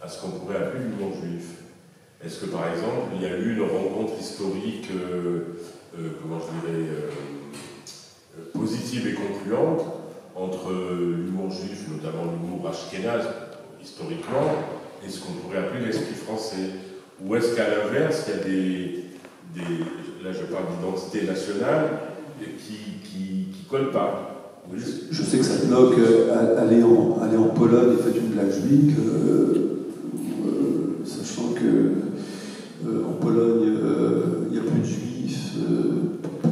à ce qu'on pourrait appeler l'humour juif? Est-ce que par exemple il y a eu une rencontre historique, positive et concluante entre l'humour juif, notamment l'humour ashkénaze, historiquement, et ce qu'on pourrait appeler l'esprit français? Ou est-ce qu'à l'inverse, il y a là je parle d'identité nationale, qui collent pas? Oui.
Je sais que ça bloque aller en Pologne et faire une blague juive, sachant que en Pologne il y a plus de juifs,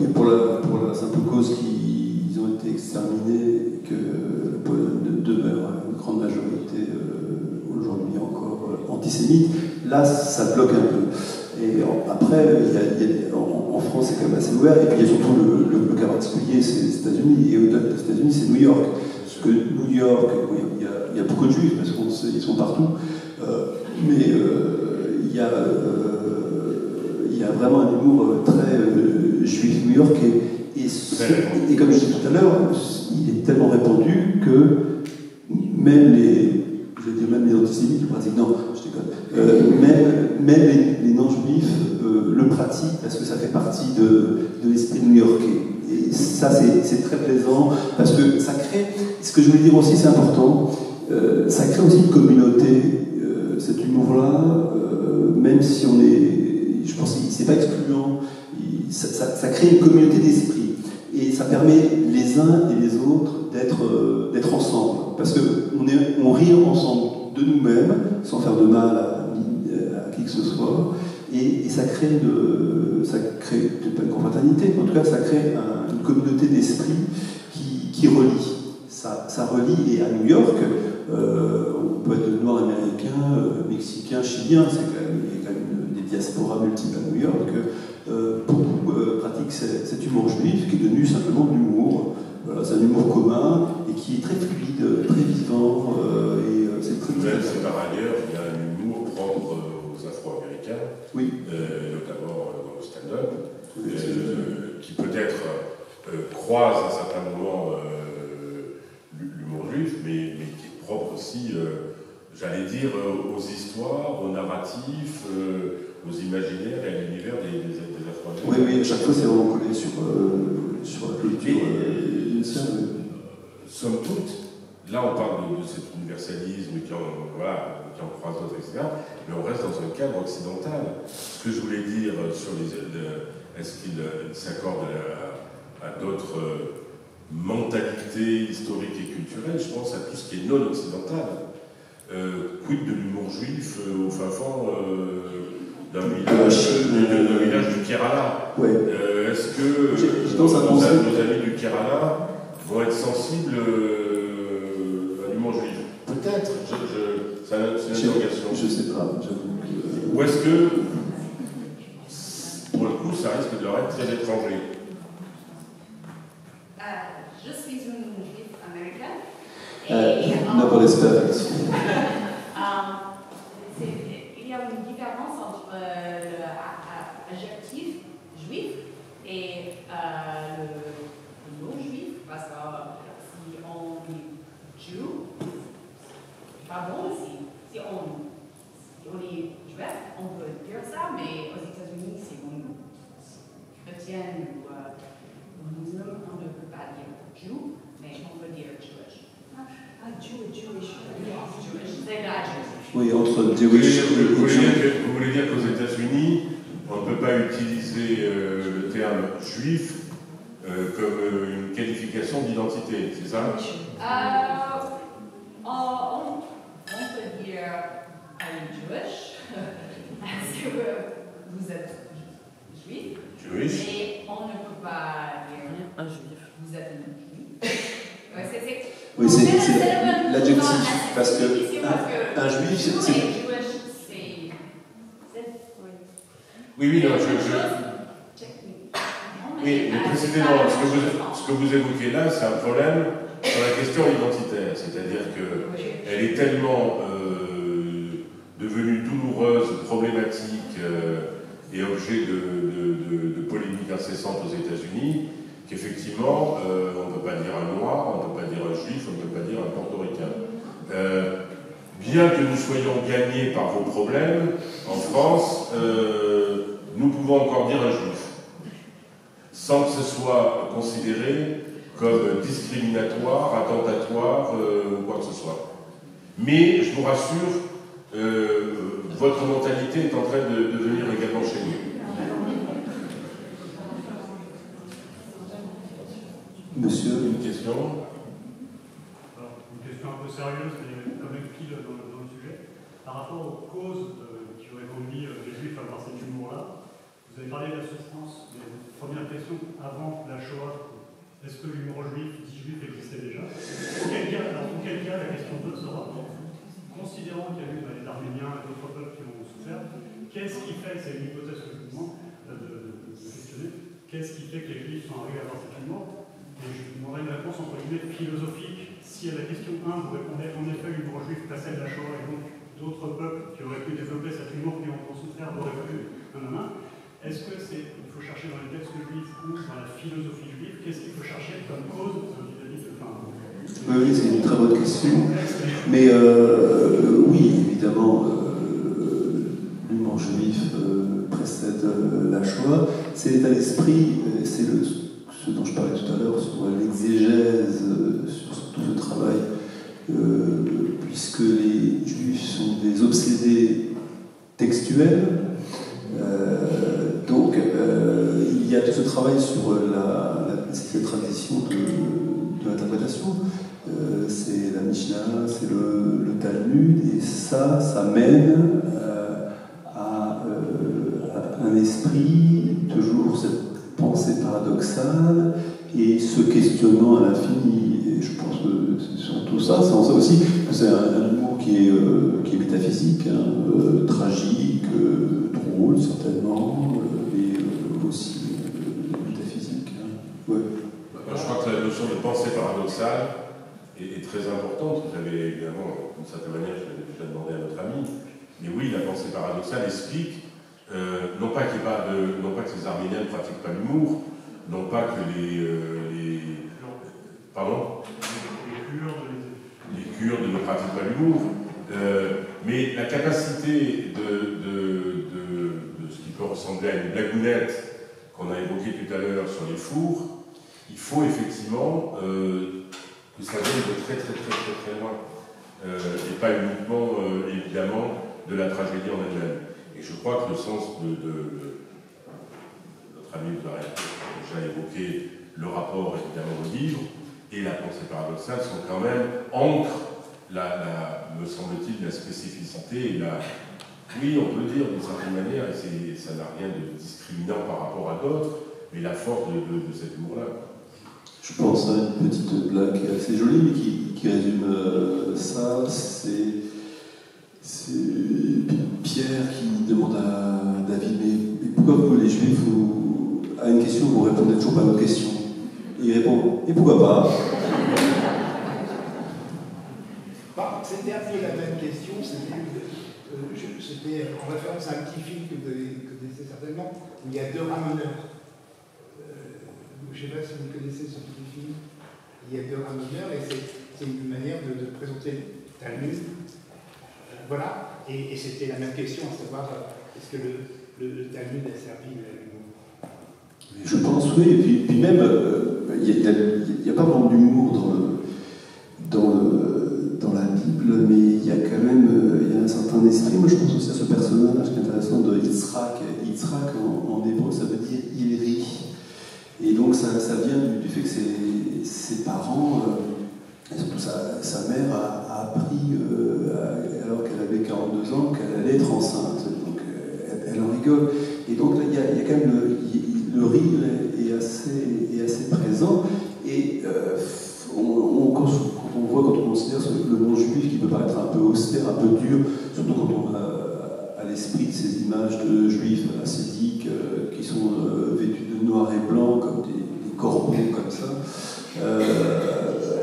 et pour la simple cause qu'ils ont été exterminés, et que la Pologne demeure une grande majorité aujourd'hui encore antisémite. Là, ça bloque un peu. Et après, en France, c'est quand même assez ouvert. Et puis, il y a surtout le cas particulier, c'est les États-Unis. Et au-delà des États-Unis, c'est New York. Parce que New York, il y a beaucoup de juifs, parce qu'ils sont partout. Mais il y a vraiment un humour très juif new-yorkais. Et comme je disais tout à l'heure, il est tellement répandu que même les antisémites le pratiquent. Non, je déconne. Même les non-juifs le pratiquent parce que ça fait partie de l'esprit new-yorkais. Et ça, c'est très plaisant parce que ça crée, ce que je voulais dire aussi, c'est important, ça crée aussi une communauté, cet humour-là, même si on est, je pense que c'est pas excluant, ça crée une communauté d'esprit. Et ça permet les uns et les autres d'être ensemble. Parce qu'on rit ensemble de nous-mêmes, sans faire de mal à qui que ce soit, et ça crée peut-être pas une confraternité, mais en tout cas ça crée une communauté d'esprit qui relie. Ça relie, et à New York, on peut être noir américain, mexicain, chilien, il y a quand même des diasporas multiples à New York. Beaucoup pratiquent cet humour juif qui est devenu simplement de l'humour. Voilà, c'est un humour commun et qui est très fluide, très vivant. C'est très
même si par ailleurs il y a un humour propre aux Afro-Américains,
oui.
Notamment dans le stand-up, qui peut-être croise à certains moments l'humour juif, mais qui est propre aussi, j'allais dire, aux histoires, aux narratifs, aux imaginaires et à l'univers des Afro-Américains.
Oui, à chaque fois c'est vraiment collé sur la culture.
Somme toute, là, on parle de cet universalisme qui en croise d'autres, etc. Mais on reste dans un cadre occidental. Ce que je voulais dire sur est-ce qu'il s'accorde à d'autres mentalités historiques et culturelles, je pense à tout ce qui est non occidental. Quid de l'humour juif au fin fond d'un village du Kerala.
Ouais.
Est-ce que nos amis du Kerala vont être sensibles à l'humour juif? Peut-être, c'est une interrogation.
Je ne sais pas, j'avoue que...
Ou est-ce que, pour le coup, ça risque de leur être très étranger?
Je suis une juive américaine.
n'a pas d'espérance.
Il y a une différence entre l'adjectif juif et le non-juif, parce que si on dit Jew, si on est juif, on peut dire ça, mais aux États-Unis, si on est chrétien ou musulman, on ne peut pas dire Jew, mais on peut dire Jewish. Jewish. C'est l'adjectif.
Oui, entre Jewish et
Vous voulez dire qu'aux États-Unis, on ne peut pas utiliser le terme juif comme une qualification d'identité, c'est ça?
On peut dire I'm Jewish, parce que vous êtes juif.
Jewish.
Mais on ne peut pas dire
un juif.
Vous êtes un juif.
Oui, c'est l'adjectif, parce que un juif, c'est...
Oui, non, oui, mais précisément, ce que vous évoquez là, c'est un problème sur la question identitaire, c'est-à-dire qu'elle est tellement devenue douloureuse, problématique et objet de polémiques incessantes aux États-Unis, qu'effectivement, on ne peut pas dire un noir, on ne peut pas dire un juif, on ne peut pas dire un portoricain. Bien que nous soyons gagnés par vos problèmes, en France, nous pouvons encore dire un juif, sans que ce soit considéré comme discriminatoire, attentatoire ou quoi que ce soit. Mais, je vous rassure, votre mentalité est en train de venir également chez nous.
Monsieur,
une question?
Une question un peu sérieuse, mais quand même pile dans le sujet. Par rapport aux causes qui auraient conduit les Juifs à avoir cet humour-là, vous avez parlé de la souffrance. Première question, avant la Shoah, est-ce que l'humour juif, dit juif, existait déjà? Dans quel cas, la question 2 sera, considérant qu'il y a eu les Arméniens et d'autres peuples qui ont souffert, qu'est-ce qui fait, c'est une hypothèse que je vous demande de questionner, qu'est-ce qui fait que les Juifs sont arrivés à avoir cet humour? Et je vous demanderai une réponse entre guillemets philosophique. Si à la question 1, vous répondez en effet l'humour juif passait de la Shoah et donc d'autres peuples qui auraient pu développer cet humour qui ont souffert auraient pu est-ce que c'est, il faut chercher dans les textes juifs ou dans la philosophie juive, qu'est-ce qu'il faut chercher comme cause vis-à-vis de
Oui, c'est une très bonne question. Mais oui, évidemment, l'humour juif précède la Shoah. C'est l'état d'esprit, c'est ce dont je parlais tout à l'heure sur l'exégèse, sur tout ce travail, puisque les juifs sont des obsédés textuels. Donc, il y a tout ce travail sur cette tradition de l'interprétation. C'est la Mishnah, c'est le Talmud, et ça mène à un esprit, toujours cette pensée paradoxale et ce questionnement à l'infini. Et je pense que c'est surtout ça, c'est en ça aussi que c'est un humour qui est métaphysique, tragique, drôle certainement, mais aussi métaphysique. Ouais.
Je crois que la notion de pensée paradoxale est très importante. Vous avez évidemment, d'une certaine manière, je l'ai déjà demandé à notre ami, mais oui, la pensée paradoxale explique non pas que les Arméniens ne pratiquent pas l'humour, non pas que pardon, les Kurdes ne pratiquent pas l'humour, mais la capacité de ce qui peut ressembler à une blagounette qu'on a évoquée tout à l'heure sur les fours, il faut effectivement que ça vient de très très très très très loin, et pas uniquement, évidemment, de la tragédie en elle-même. Et je crois que le sens notre ami vous a déjà évoqué le rapport évidemment au livre et la pensée paradoxale sont quand même ancrent me semble-t-il, la spécificité et oui, on peut dire d'une certaine manière, et ça n'a rien de discriminant par rapport à d'autres, mais la force de cet humour-là.
Je pense à une petite blague qui est assez jolie, mais qui résume ça. C'est Pierre qui demande à David, mais pourquoi vous, les Juifs, à une question, vous répondez toujours pas à votre question? Et il répond, et pourquoi pas?
C'était un peu la même question, c'était en référence à un petit film que vous connaissez certainement, où il y a deux ramoneurs. Je ne sais pas si vous connaissez ce petit film. Il y a deux ramoneurs et c'est une manière de présenter Talmud. Voilà, et c'était la même question, à savoir, est-ce que le Talmud a servi à l'humour?
Je pense, oui, et puis même, il n'y a pas vraiment d'humour dans la Bible, mais il y a quand même un certain esprit. Moi, je pense aussi à ce personnage qui est intéressant de Yitzhak. Yitzhak, en hébreu, ça veut dire « il rit ». Et donc, ça vient du fait que ses parents, et surtout sa mère, a appris, alors qu'elle avait 42 ans, qu'elle allait être enceinte. Donc, elle en rigole. Et donc, là, il y a quand même le rire est assez présent. Et quand on considère le monde juif qui peut paraître un peu austère, un peu dur, surtout quand on a à l'esprit de ces images de juifs ascétiques qui sont vêtus de noir et blanc, comme des corbeaux comme ça,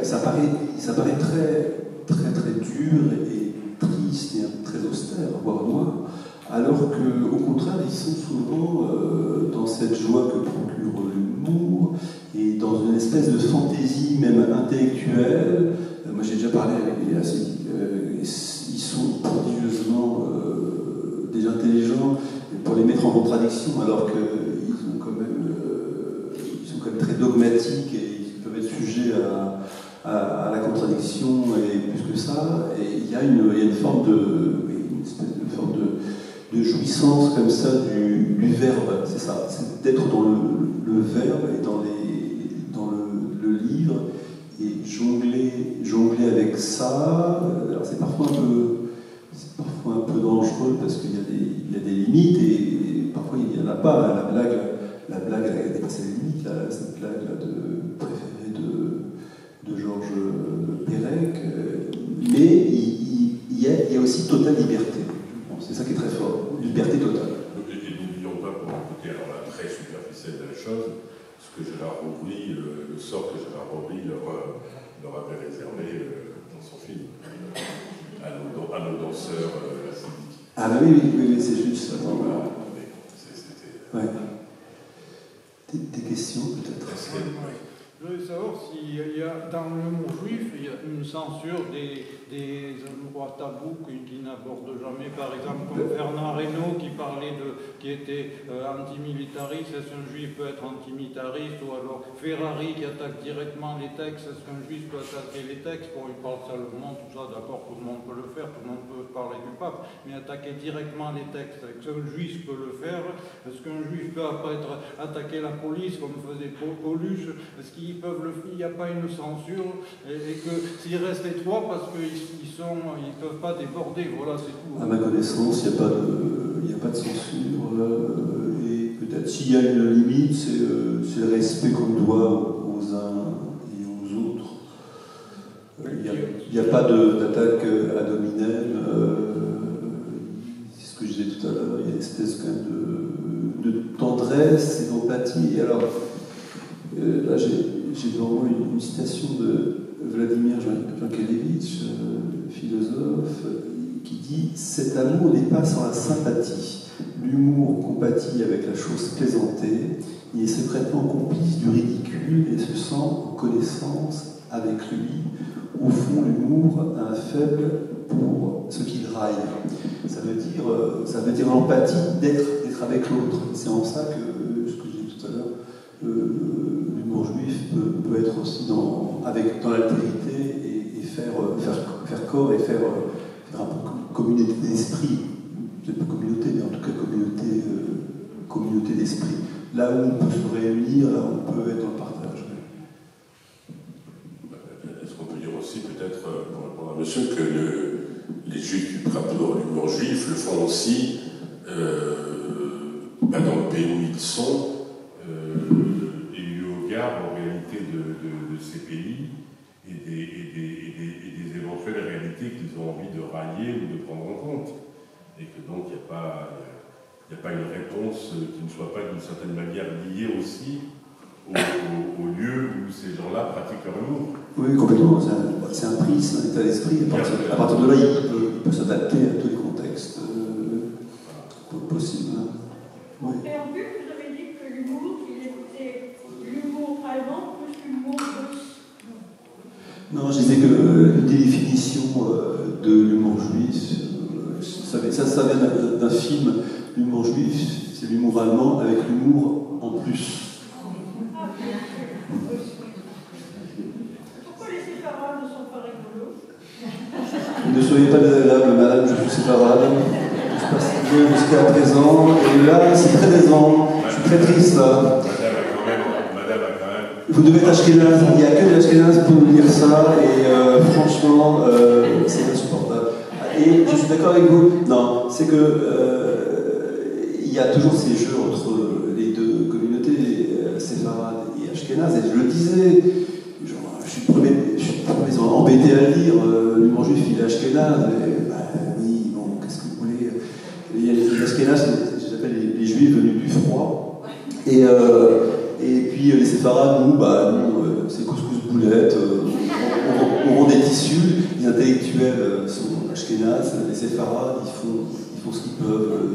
ça paraît très, très, très dur et triste et très austère, voire noir, alors qu'au contraire, ils sont souvent dans cette joie que procure l'humour et dans une espèce de fantaisie même intellectuelle. Moi j'ai déjà parlé avec des ascétiques, ils sont prodigieusement déjà intelligents pour les mettre en contradiction, alors qu'ils sont quand même très dogmatiques et ils peuvent être sujets à la contradiction et plus que ça. Et il y a une forme de jouissance comme ça du verbe, c'est ça, c'est d'être dans le verbe et dans le livre et jongler avec ça. Alors c'est parfois un peu dangereux parce qu'il y a des limites et parfois il n'y en a pas. La blague elle a dépassé les limites, cette blague là préférée de Georges Perec, mais il y a aussi totale liberté. C'est ça qui est très fort, liberté totale.
Et n'oublions pas, pour écouter alors la très superficielle de la chose, ce que Gérard Aubry, le sort que Gérard Aubry leur avait réservé dans son film, à nos danseurs ascétiques.
Ah bah oui, c'est juste.
Voilà.
Ouais. Des questions peut-être?
Je voulais savoir s'il y a, dans le mot juif, il y a une censure des endroits tabous qui n'abordent jamais, par exemple, comme Fernand Reynaud qui était antimilitariste, est-ce qu'un juif peut être antimilitariste? Ou alors Ferrari qui attaque directement les textes, est-ce qu'un juif peut attaquer les textes? Bon, il parle seulement, tout ça, d'accord, tout le monde peut le faire, tout le monde peut parler du pape, mais attaquer directement les textes, est-ce qu'un juif peut le faire? Est-ce qu'un juif peut attaquer la police comme faisait Paulus? Est-ce qu'il il n'y a pas une censure et que s'ils restent étroits parce qu'ils ne peuvent pas déborder, voilà, c'est tout.
À ma connaissance, il n'y a pas de censure et peut-être s'il y a une limite, c'est le respect qu'on doit aux uns et aux autres. Il n'y a pas d'attaque ad hominem. C'est ce que je disais tout à l'heure, il y a une espèce quand même de tendresse et d'empathie. Et alors, là, j'ai devant moi une citation de Vladimir Jankélévitch, philosophe, qui dit « Cet amour n'est pas sans la sympathie. L'humour compatit avec la chose plaisantée, il est secrètement complice du ridicule et se sent en connaissance avec lui. Au fond, l'humour a un faible pour ce qu'il raille. » Ça veut dire l'empathie d'être avec l'autre. C'est en ça que, ce que j'ai dit tout à l'heure, l'humour juif peut être aussi avec dans l'altérité et faire corps et faire un peu communauté d'esprit. Peut-être pas communauté, mais en tout cas communauté d'esprit. Là où on peut se réunir, là où on peut être dans le partage.
Est-ce qu'on peut dire aussi, peut-être, pour répondre à monsieur, que les juifs qui pratiquent l'humour juif le font aussi dans le pays où ils sont, et eu égard en réalité de ces pays et des éventuelles réalités qu'ils ont envie de rallier ou de prendre en compte. Et que donc il n'y a pas une réponse qui ne soit pas d'une certaine manière liée aussi au lieu où ces gens-là pratiquent leur humour.
Oui, complètement. C'est un prisme, un état d'esprit. À partir de là, il peut s'adapter à tous les contextes possibles. Oui.
Et en plus, vous avez dit que l'humour, il écoutait l'humour allemand plus l'humour russe.
Non, je disais que une définition de l'humour juif, ça vient d'un film. L'humour juif, c'est l'humour allemand avec l'humour en plus.
Pourquoi les séfarades ne sont pas rigolos?
Ne soyez pas désagréable, madame, je suis séfarade. Tout se passe bien jusqu'à présent, et là, c'est très décevant. Je suis très triste, là.
Madame a quand même.
Vous devez être ashkénaze, il n'y a que des ashkénazes pour vous dire ça, et franchement, c'est insupportable. Et je suis d'accord avec vous. Non, c'est que il y a toujours ces jeux entre les deux communautés, séfarades et ashkénazes. Et je le disais, je suis le premier embêté à le dire, l'humour juif il est ashkénaze. Oui, bon, qu'est-ce que vous voulez? Il y a les ashkénazes, j'appelle les juifs venus du froid. Et puis les séfarades, nous, c'est couscous boulette, on vend des tissus, les intellectuels sont ashkénazes, les séfarades, ils font ce qu'ils peuvent.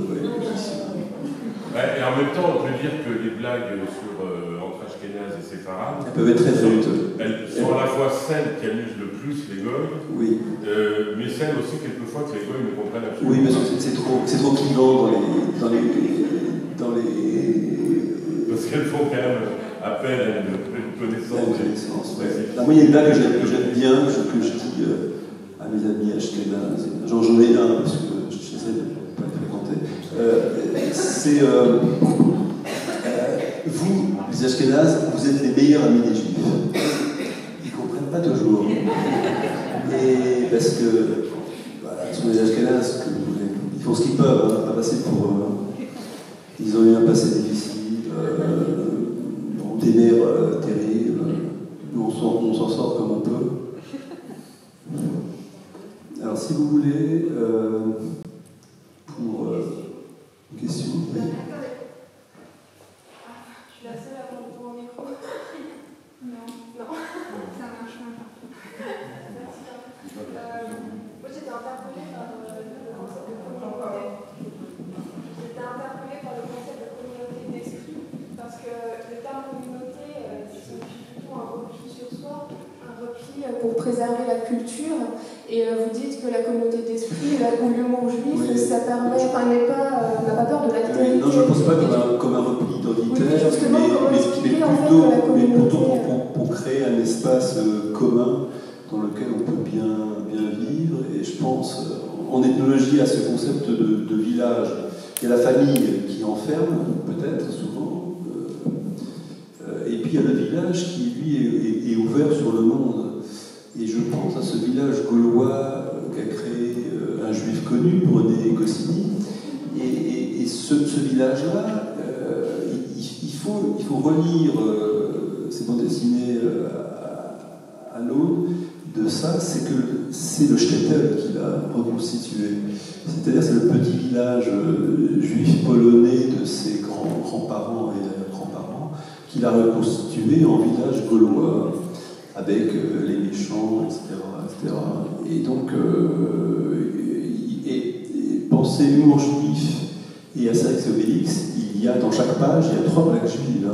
Et en même temps, on peut dire que les blagues entre ashkénazes et séfarades,
elles peuvent être très rudes.
Elles sont à la fois celles qui amusent le plus les goïs,
oui.
Mais celles aussi quelquefois que les goïs ne comprennent absolument
pas. Oui, parce que c'est trop clivant dans les...
Parce qu'elles font quand même appel à une connaissance.
Moi, il y a une blague que j'aime bien, que je dis à mes amis ashkénazes. J'en ai un, parce que j'essaie de ne pas le fréquenter. C'est vous, les ashkénazes, vous êtes les meilleurs amis des juifs. Ils ne comprennent pas toujours. Et parce que, voilà, ce sont les ashkénazes, ils font ce qu'ils peuvent, pas passer pour. Ils ont eu un passé difficile, des mères terribles. Nous, on s'en sort comme on peut. Alors, si vous voulez, pour une question. Oui.
Je suis la seule à prendre mon micro. Non. Ça marche pas. Moi, j'étais interpellée par le concept de communauté. D'esprit, parce que le terme communauté, signifie plutôt un repli sur soi, un repli pour préserver la culture. Et vous dites que la communauté d'esprit, ou l'humour juif, oui. Ça permet, n'a pas peur de l'altérité.
Non, je ne pense pas comme un repli identitaire, mais plutôt pour créer un espace commun dans lequel on peut bien vivre. Et je pense, en ethnologie, à ce concept de village. Il y a la famille qui enferme, peut-être, souvent, et puis il y a le village qui, lui, est ouvert sur le monde. Et je pense à ce village gaulois qu'a créé un juif connu, René Goscinny. Et ce village-là, il faut relire ces bandes dessinées à l'aune de ça, c'est que c'est le shtetl qui l'a reconstitué. C'est-à-dire c'est le petit village juif polonais de ses grands-parents et grands-parents qui l'a reconstitué en village gaulois avec les méchants, etc. Et donc, penser humour juif et Astérix et Obélix, il y a dans chaque page, il y a 3 blagues juives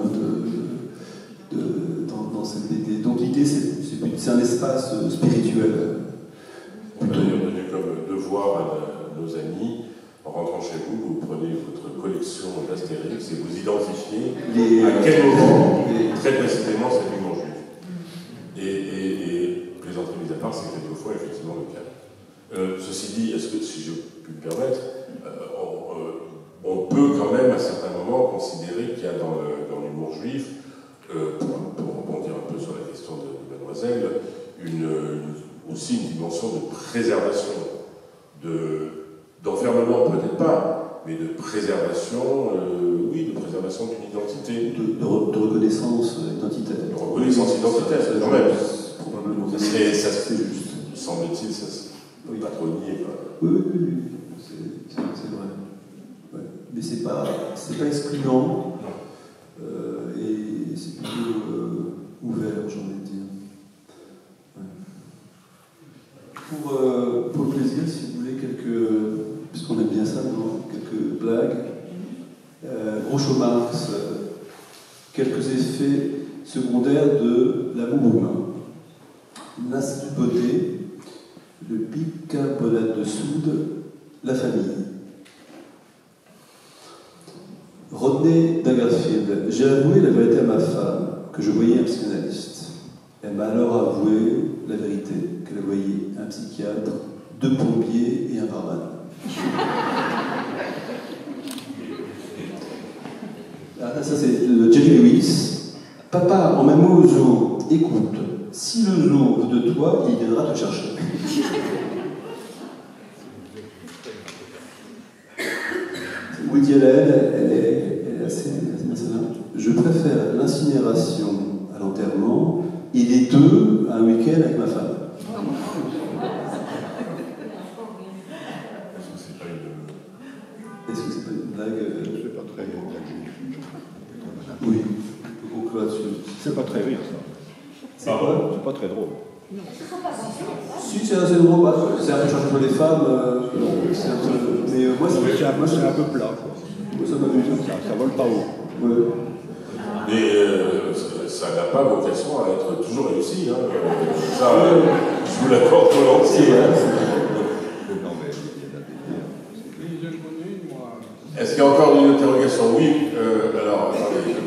dans cette idée. Donc l'idée, c'est un espace spirituel.
On peut d'ailleurs donner comme devoir à nos amis, en rentrant chez vous, vous prenez votre collection d'Astérix et vous identifiez à quel moment, très précisément, c'est l'humour juif. Et pas, c'est quelquefois effectivement le cas. Ceci dit, est-ce que, si je puis me permettre, on peut quand même à certains moments considérer qu'il y a dans l'humour juif, pour rebondir un peu sur la question de Mademoiselle, aussi une dimension de préservation, d'enfermement peut-être pas, mais de préservation, oui, de préservation d'une identité.
De reconnaissance identitaire.
De reconnaissance identitaire, quand même.
Probablement.
Ça serait juste. Semble-t-il, ça ne peut pas trop nier.
Oui, c'est vrai. Ouais. Mais c'est pas excluant, et c'est plutôt ouvert, j'ai envie de dire. Ouais. Pour le plaisir, si vous voulez, puisqu'on aime bien ça, non, quelques blagues. Groucho Marx, quelques effets secondaires de l'amour humain. L'Institut de beauté, le bicarbonate de soude, la famille. Rodney Dangerfield, j'ai avoué la vérité à ma femme, que je voyais un psychanalyste. Elle m'a alors avoué la vérité, qu'elle voyait un psychiatre, 2 pompiers et un barman. Ah, ça c'est le Jerry Lewis. Papa, en même mot au zoo, écoute, si le zoo veut de toi, il viendra te chercher. Woody Allen, elle est assez nationale. Je préfère l'incinération à l'enterrement et les deux à un week-end avec ma femme. Est-ce que c'est pas une blague?
C'est pas très juif.
Oui, on peut conclure là-dessus.
C'est pas très rire, ça.
C'est quoi?
C'est pas très drôle.
Si, c'est assez drôle. C'est un peu chercher pour les femmes. C'est un peu... Mais moi, c'est
un peu plat, quoi.
Moi, ça m'amuse.
Ça vole pas haut.
Ouais.
Mais ça n'a pas vocation à être toujours réussi. Hein. Ça, je vous l'accorde volontiers.
Non, mais il y a
Est-ce qu'il y a encore une interrogation? Oui. Alors,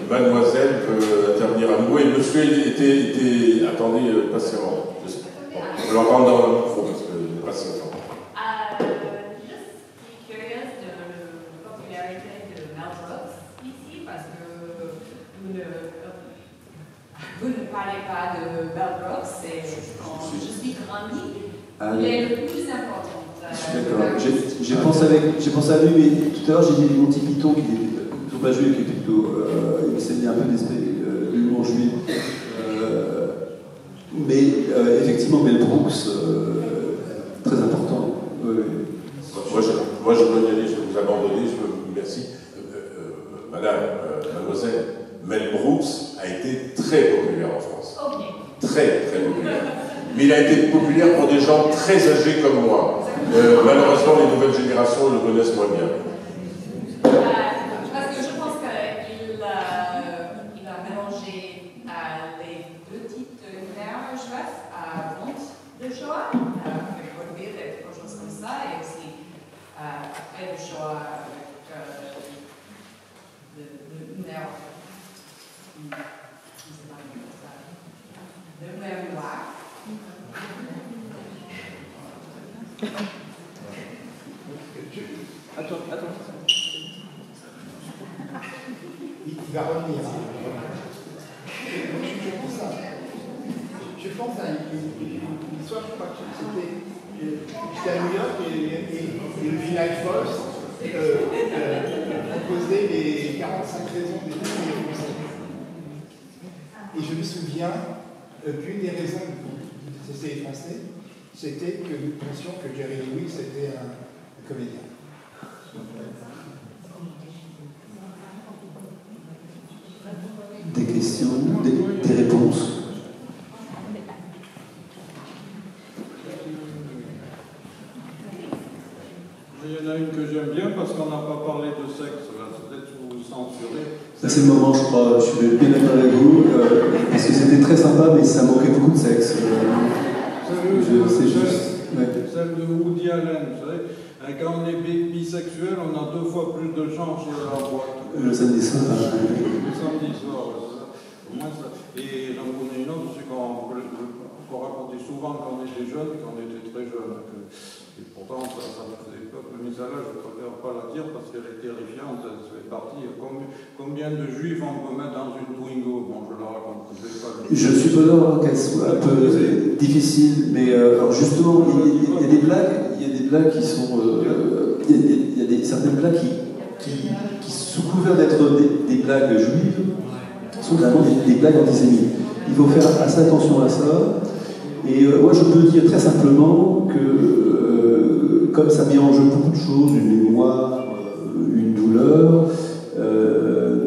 mademoiselle peut intervenir à nouveau. Et monsieur était attendez, patiemment. Je l'entends dans le micro parce que je n'ai pas si longtemps.
Je suis curieuse de la popularité de Mel Brooks ici parce que vous ne parlez pas de Mel Brooks et quand je suis grandi, il est le plus important.
Je suis d'accord. J'ai pensé à lui, mais tout à l'heure j'ai dit Monty Python, qui est plutôt pas juif, qui est plutôt. Il s'est mis un peu d'esprit l'humour juif. Mais effectivement, Mel Brooks, très important.
Moi, je veux y aller, je vais vous abandonner, merci. Mademoiselle, Mel Brooks a été très populaire en France.
Okay.
Très, très populaire. Mais il a été populaire pour des gens très âgés comme moi. Malheureusement, les nouvelles générations le connaissent moins bien.
Parce que je pense qu'il a mélangé les deux types d'univers juifs avant le Shoah, avec Vaudeville et quelque chose comme ça, et aussi après le Shoah avec l'univers noir.
Attends. Il va revenir. Je pense à une histoire, je crois que j'étais à New York et le Village Voice proposait les 45 raisons des Français. Et je me souviens qu'une des raisons de ces Français, c'était que nous pensions que Jerry Lewis était un comédien.
Des questions, des réponses.
Il y en a une que j'aime bien parce qu'on n'a pas parlé de sexe, peut-être vous vous censurez.
Ça c'est le moment, je crois, je suis bien d'accord avec vous, parce que c'était très sympa, mais ça manquait beaucoup de sexe. C'est juste. Ouais.
Celle de Woody Allen, vous savez, quand on est bisexuel, on a 2 fois plus de chances en boîte.
Le samedi soir.
Le samedi soir, c'est ça. Au moins ça. Et j'en connais une autre, c'est qu'on racontait souvent quand on était jeune. partie. Combien de juifs on peut mettre dans une Twingo? Bon, je le raconte.
Je suppose qu'elle soit un peu difficile, mais alors justement, il y a des blagues qui sont. Il y a certaines blagues qui sous couvert d'être des blagues juives, sont vraiment des blagues antisémites. Il faut faire assez attention à ça. Et moi, je peux dire très simplement que, comme ça mélange beaucoup de choses, une mémoire, une douleur,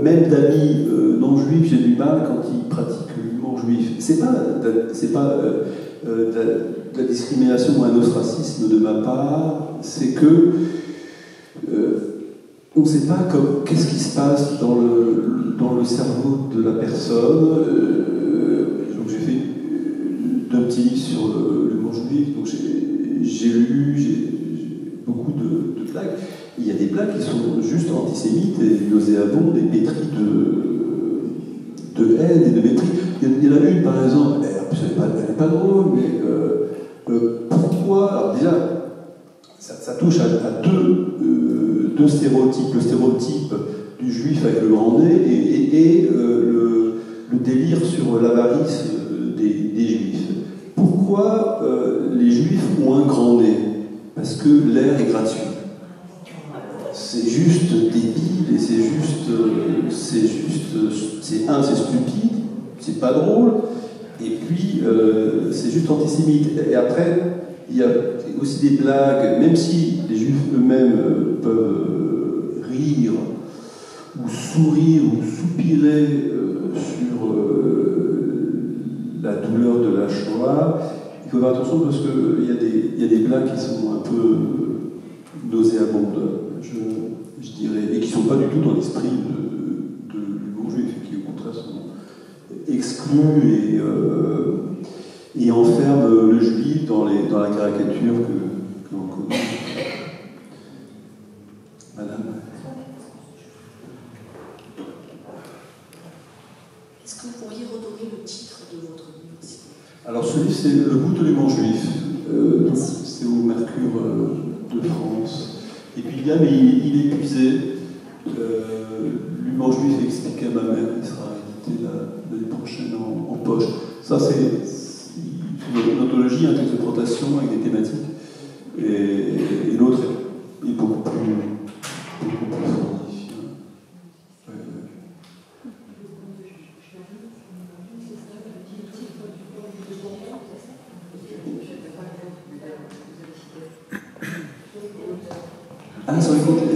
même d'amis non-juifs, j'ai du mal quand ils pratiquent l'humour juif. C'est pas de la discrimination ou un ostracisme de ma part, c'est que on ne sait pas qu'est-ce qui se passe dans le cerveau de la personne. Donc j'ai fait 2 petits livres sur l'humour juif, donc j'ai lu beaucoup de blagues. Il y a des blagues qui sont juste antisémites et nauséabondes et pétries de haine et de mépris. Il y en a une par exemple, elle n'est pas drôle, mais pourquoi? Alors déjà, ça touche à deux stéréotypes, le stéréotype du juif avec le grand nez et le délire sur l'avarice des juifs. Pourquoi les juifs ont un grand nez? Parce que l'air est gratuit. C'est juste débile et c'est stupide, c'est pas drôle, et puis c'est juste antisémite. Et après, il y a aussi des blagues, même si les juifs eux-mêmes peuvent rire, ou sourire, ou soupirer sur la douleur de la Shoah, il faut faire attention parce qu'il y a des blagues qui sont un peu nauséabondes, je dirais, et qui ne sont pas du tout dans l'esprit de l'humour juif, qui au contraire sont exclus et enferment le juif dans la caricature que l'on connaît. Madame.
Est-ce que vous pourriez redonner le titre de votre livre?
Alors ce livre, c'est Le goût de l'humour juif. C'est au Mercure de France. Et puis bien, mais il est épuisé. L'humour juif expliqué à ma mère, il sera édité l'année prochaine en poche. Ça, c'est une anthologie, un texte de présentation avec des thématiques. Et l'autre est beaucoup plus fourni.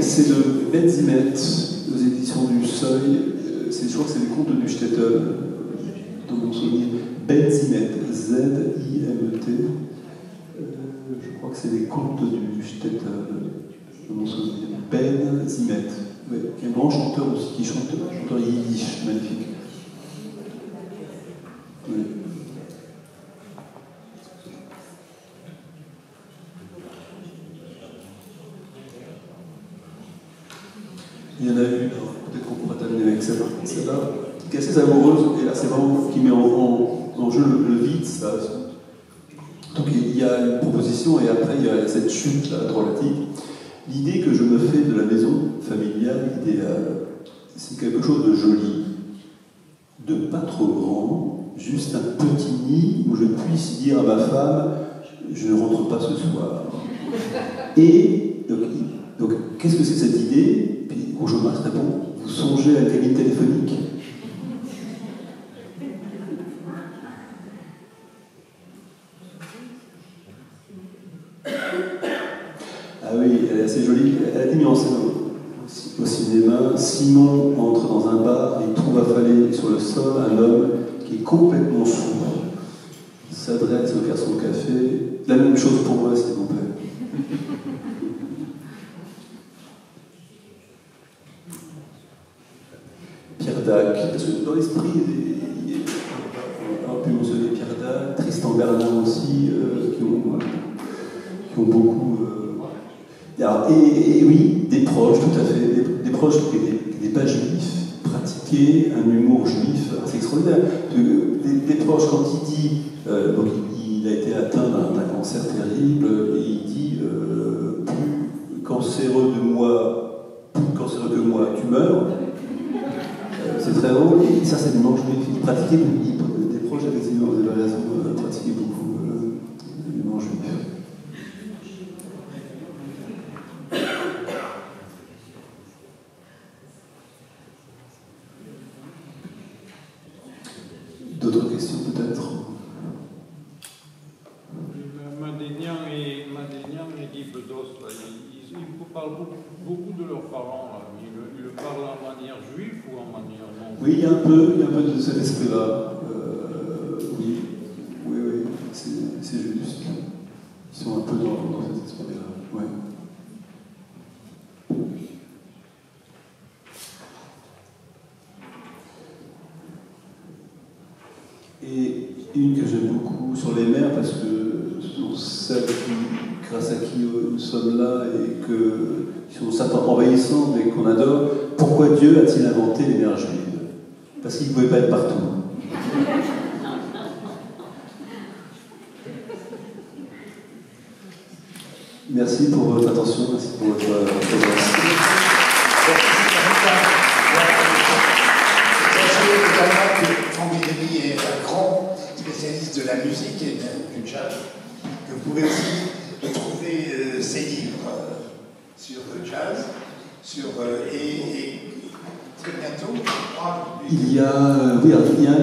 C'est de Benzimet, aux éditions du Seuil. Je crois que c'est les contes du Shtetl, dans mon souvenir. Benzimet, Z-I-M-E-T. Je crois que c'est les contes du Shtetl, dans mon souvenir. Benzimet. Ouais. Il y a un grand chanteur aussi qui chante, un chanteur yiddish, magnifique. Ouais. Il y en a une, peut-être qu'on pourra terminer avec celle-là, qui est assez amoureuse, et là c'est vraiment qui met en jeu le vide. Ça. Donc il y a une proposition, et après il y a cette chute là, dramatique. L'idée que je me fais de la maison familiale idéale, c'est quelque chose de joli, de pas trop grand, juste un petit nid où je puisse dire à ma femme « je ne rentre pas ce soir ». Et donc qu'est-ce que c'est cette idée? Puis Rougeau-Marx répond, vous songez à la cabine téléphonique? Ah oui, elle est assez jolie. Elle a été mise en scène au cinéma. Simon entre dans un bar et il trouve affalé sur le sol un homme qui est complètement sourd. Il s'adresse à faire son café. La même chose pour moi, s'il vous plaît. Pierre Dac, parce que dans l'esprit, on a pu mentionner Pierre Dac, Tristan Berlin aussi, qui ont beaucoup. Alors, et oui, des proches, tout à fait, des proches qui n'étaient pas juifs, pratiquaient un humour juif, c'est extraordinaire. Des proches, quand il dit, donc il a été atteint d'un cancer terrible, et il dit plus cancéreux que moi, tu meurs. certainement juif. Il pratiquait des proches effectivement, vous avez raison, pratiquait beaucoup l'humour juif. D'autres questions peut-être?
Madénian et Guy Bedos, ils parlent beaucoup de leurs parents. Là. Ils le parlent en manière juive ou en manière non?
Oui, il y a un peu de cet esprit-là. Oui, c'est juste. Ils sont un peu dans cet esprit-là. Ouais. Et une que j'aime beaucoup sur les mères, parce que ce sont celles grâce à qui nous sommes là et qui sont certes envahissantes mais qu'on adore. Pourquoi Dieu a-t-il inventé les mères juives? Parce qu'il ne pouvait pas être partout. Merci pour votre attention, merci pour votre présence.
Franck Médény est un grand spécialiste de la musique et du jazz, que vous pouvez aussi trouver ses livres sur le jazz, et très bientôt, je crois...
Il y a un livre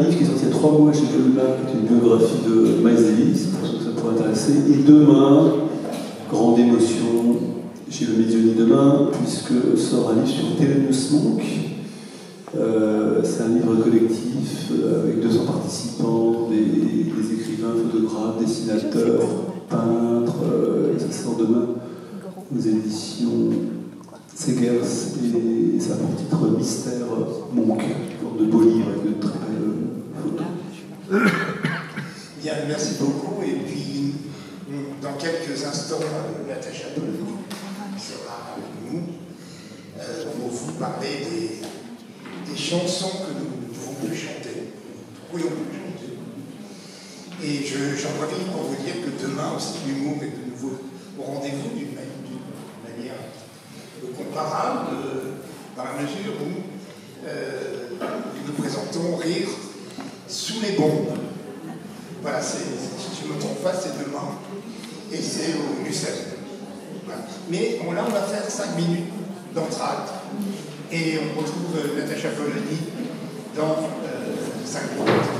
qui est sorti il y a 3 mois chez Columba, qui est une biographie de Miles Davis, pour ceux que ça pourrait intéresser. Et demain, grande émotion chez le Médioni demain, puisque sort un livre sur Thelonious Monk. C'est un livre collectif avec 200 participants, des écrivains, photographes, dessinateurs, peintres, et ça sort demain aux éditions Segers, et ça a pour titre Mystère Monk, une sorte de beau livre avec de très belles photos.
Bien, merci beaucoup, et puis dans quelques instants, Natacha Polony sera avec nous pour vous parler des chansons que nous ne pouvons plus chanter, pourrions plus chanter. Et j'en profite pour vous dire que demain aussi l'humour est de nouveau au rendez-vous d'une manière comparable, dans la mesure où nous présentons Rire sous les bombes. Voilà, si je ne me trompe pas, c'est demain, et c'est au Mucem. Voilà. Mais là, on va faire 5 minutes d'entracte. Et on retrouve Natacha Polony dans 5 minutes.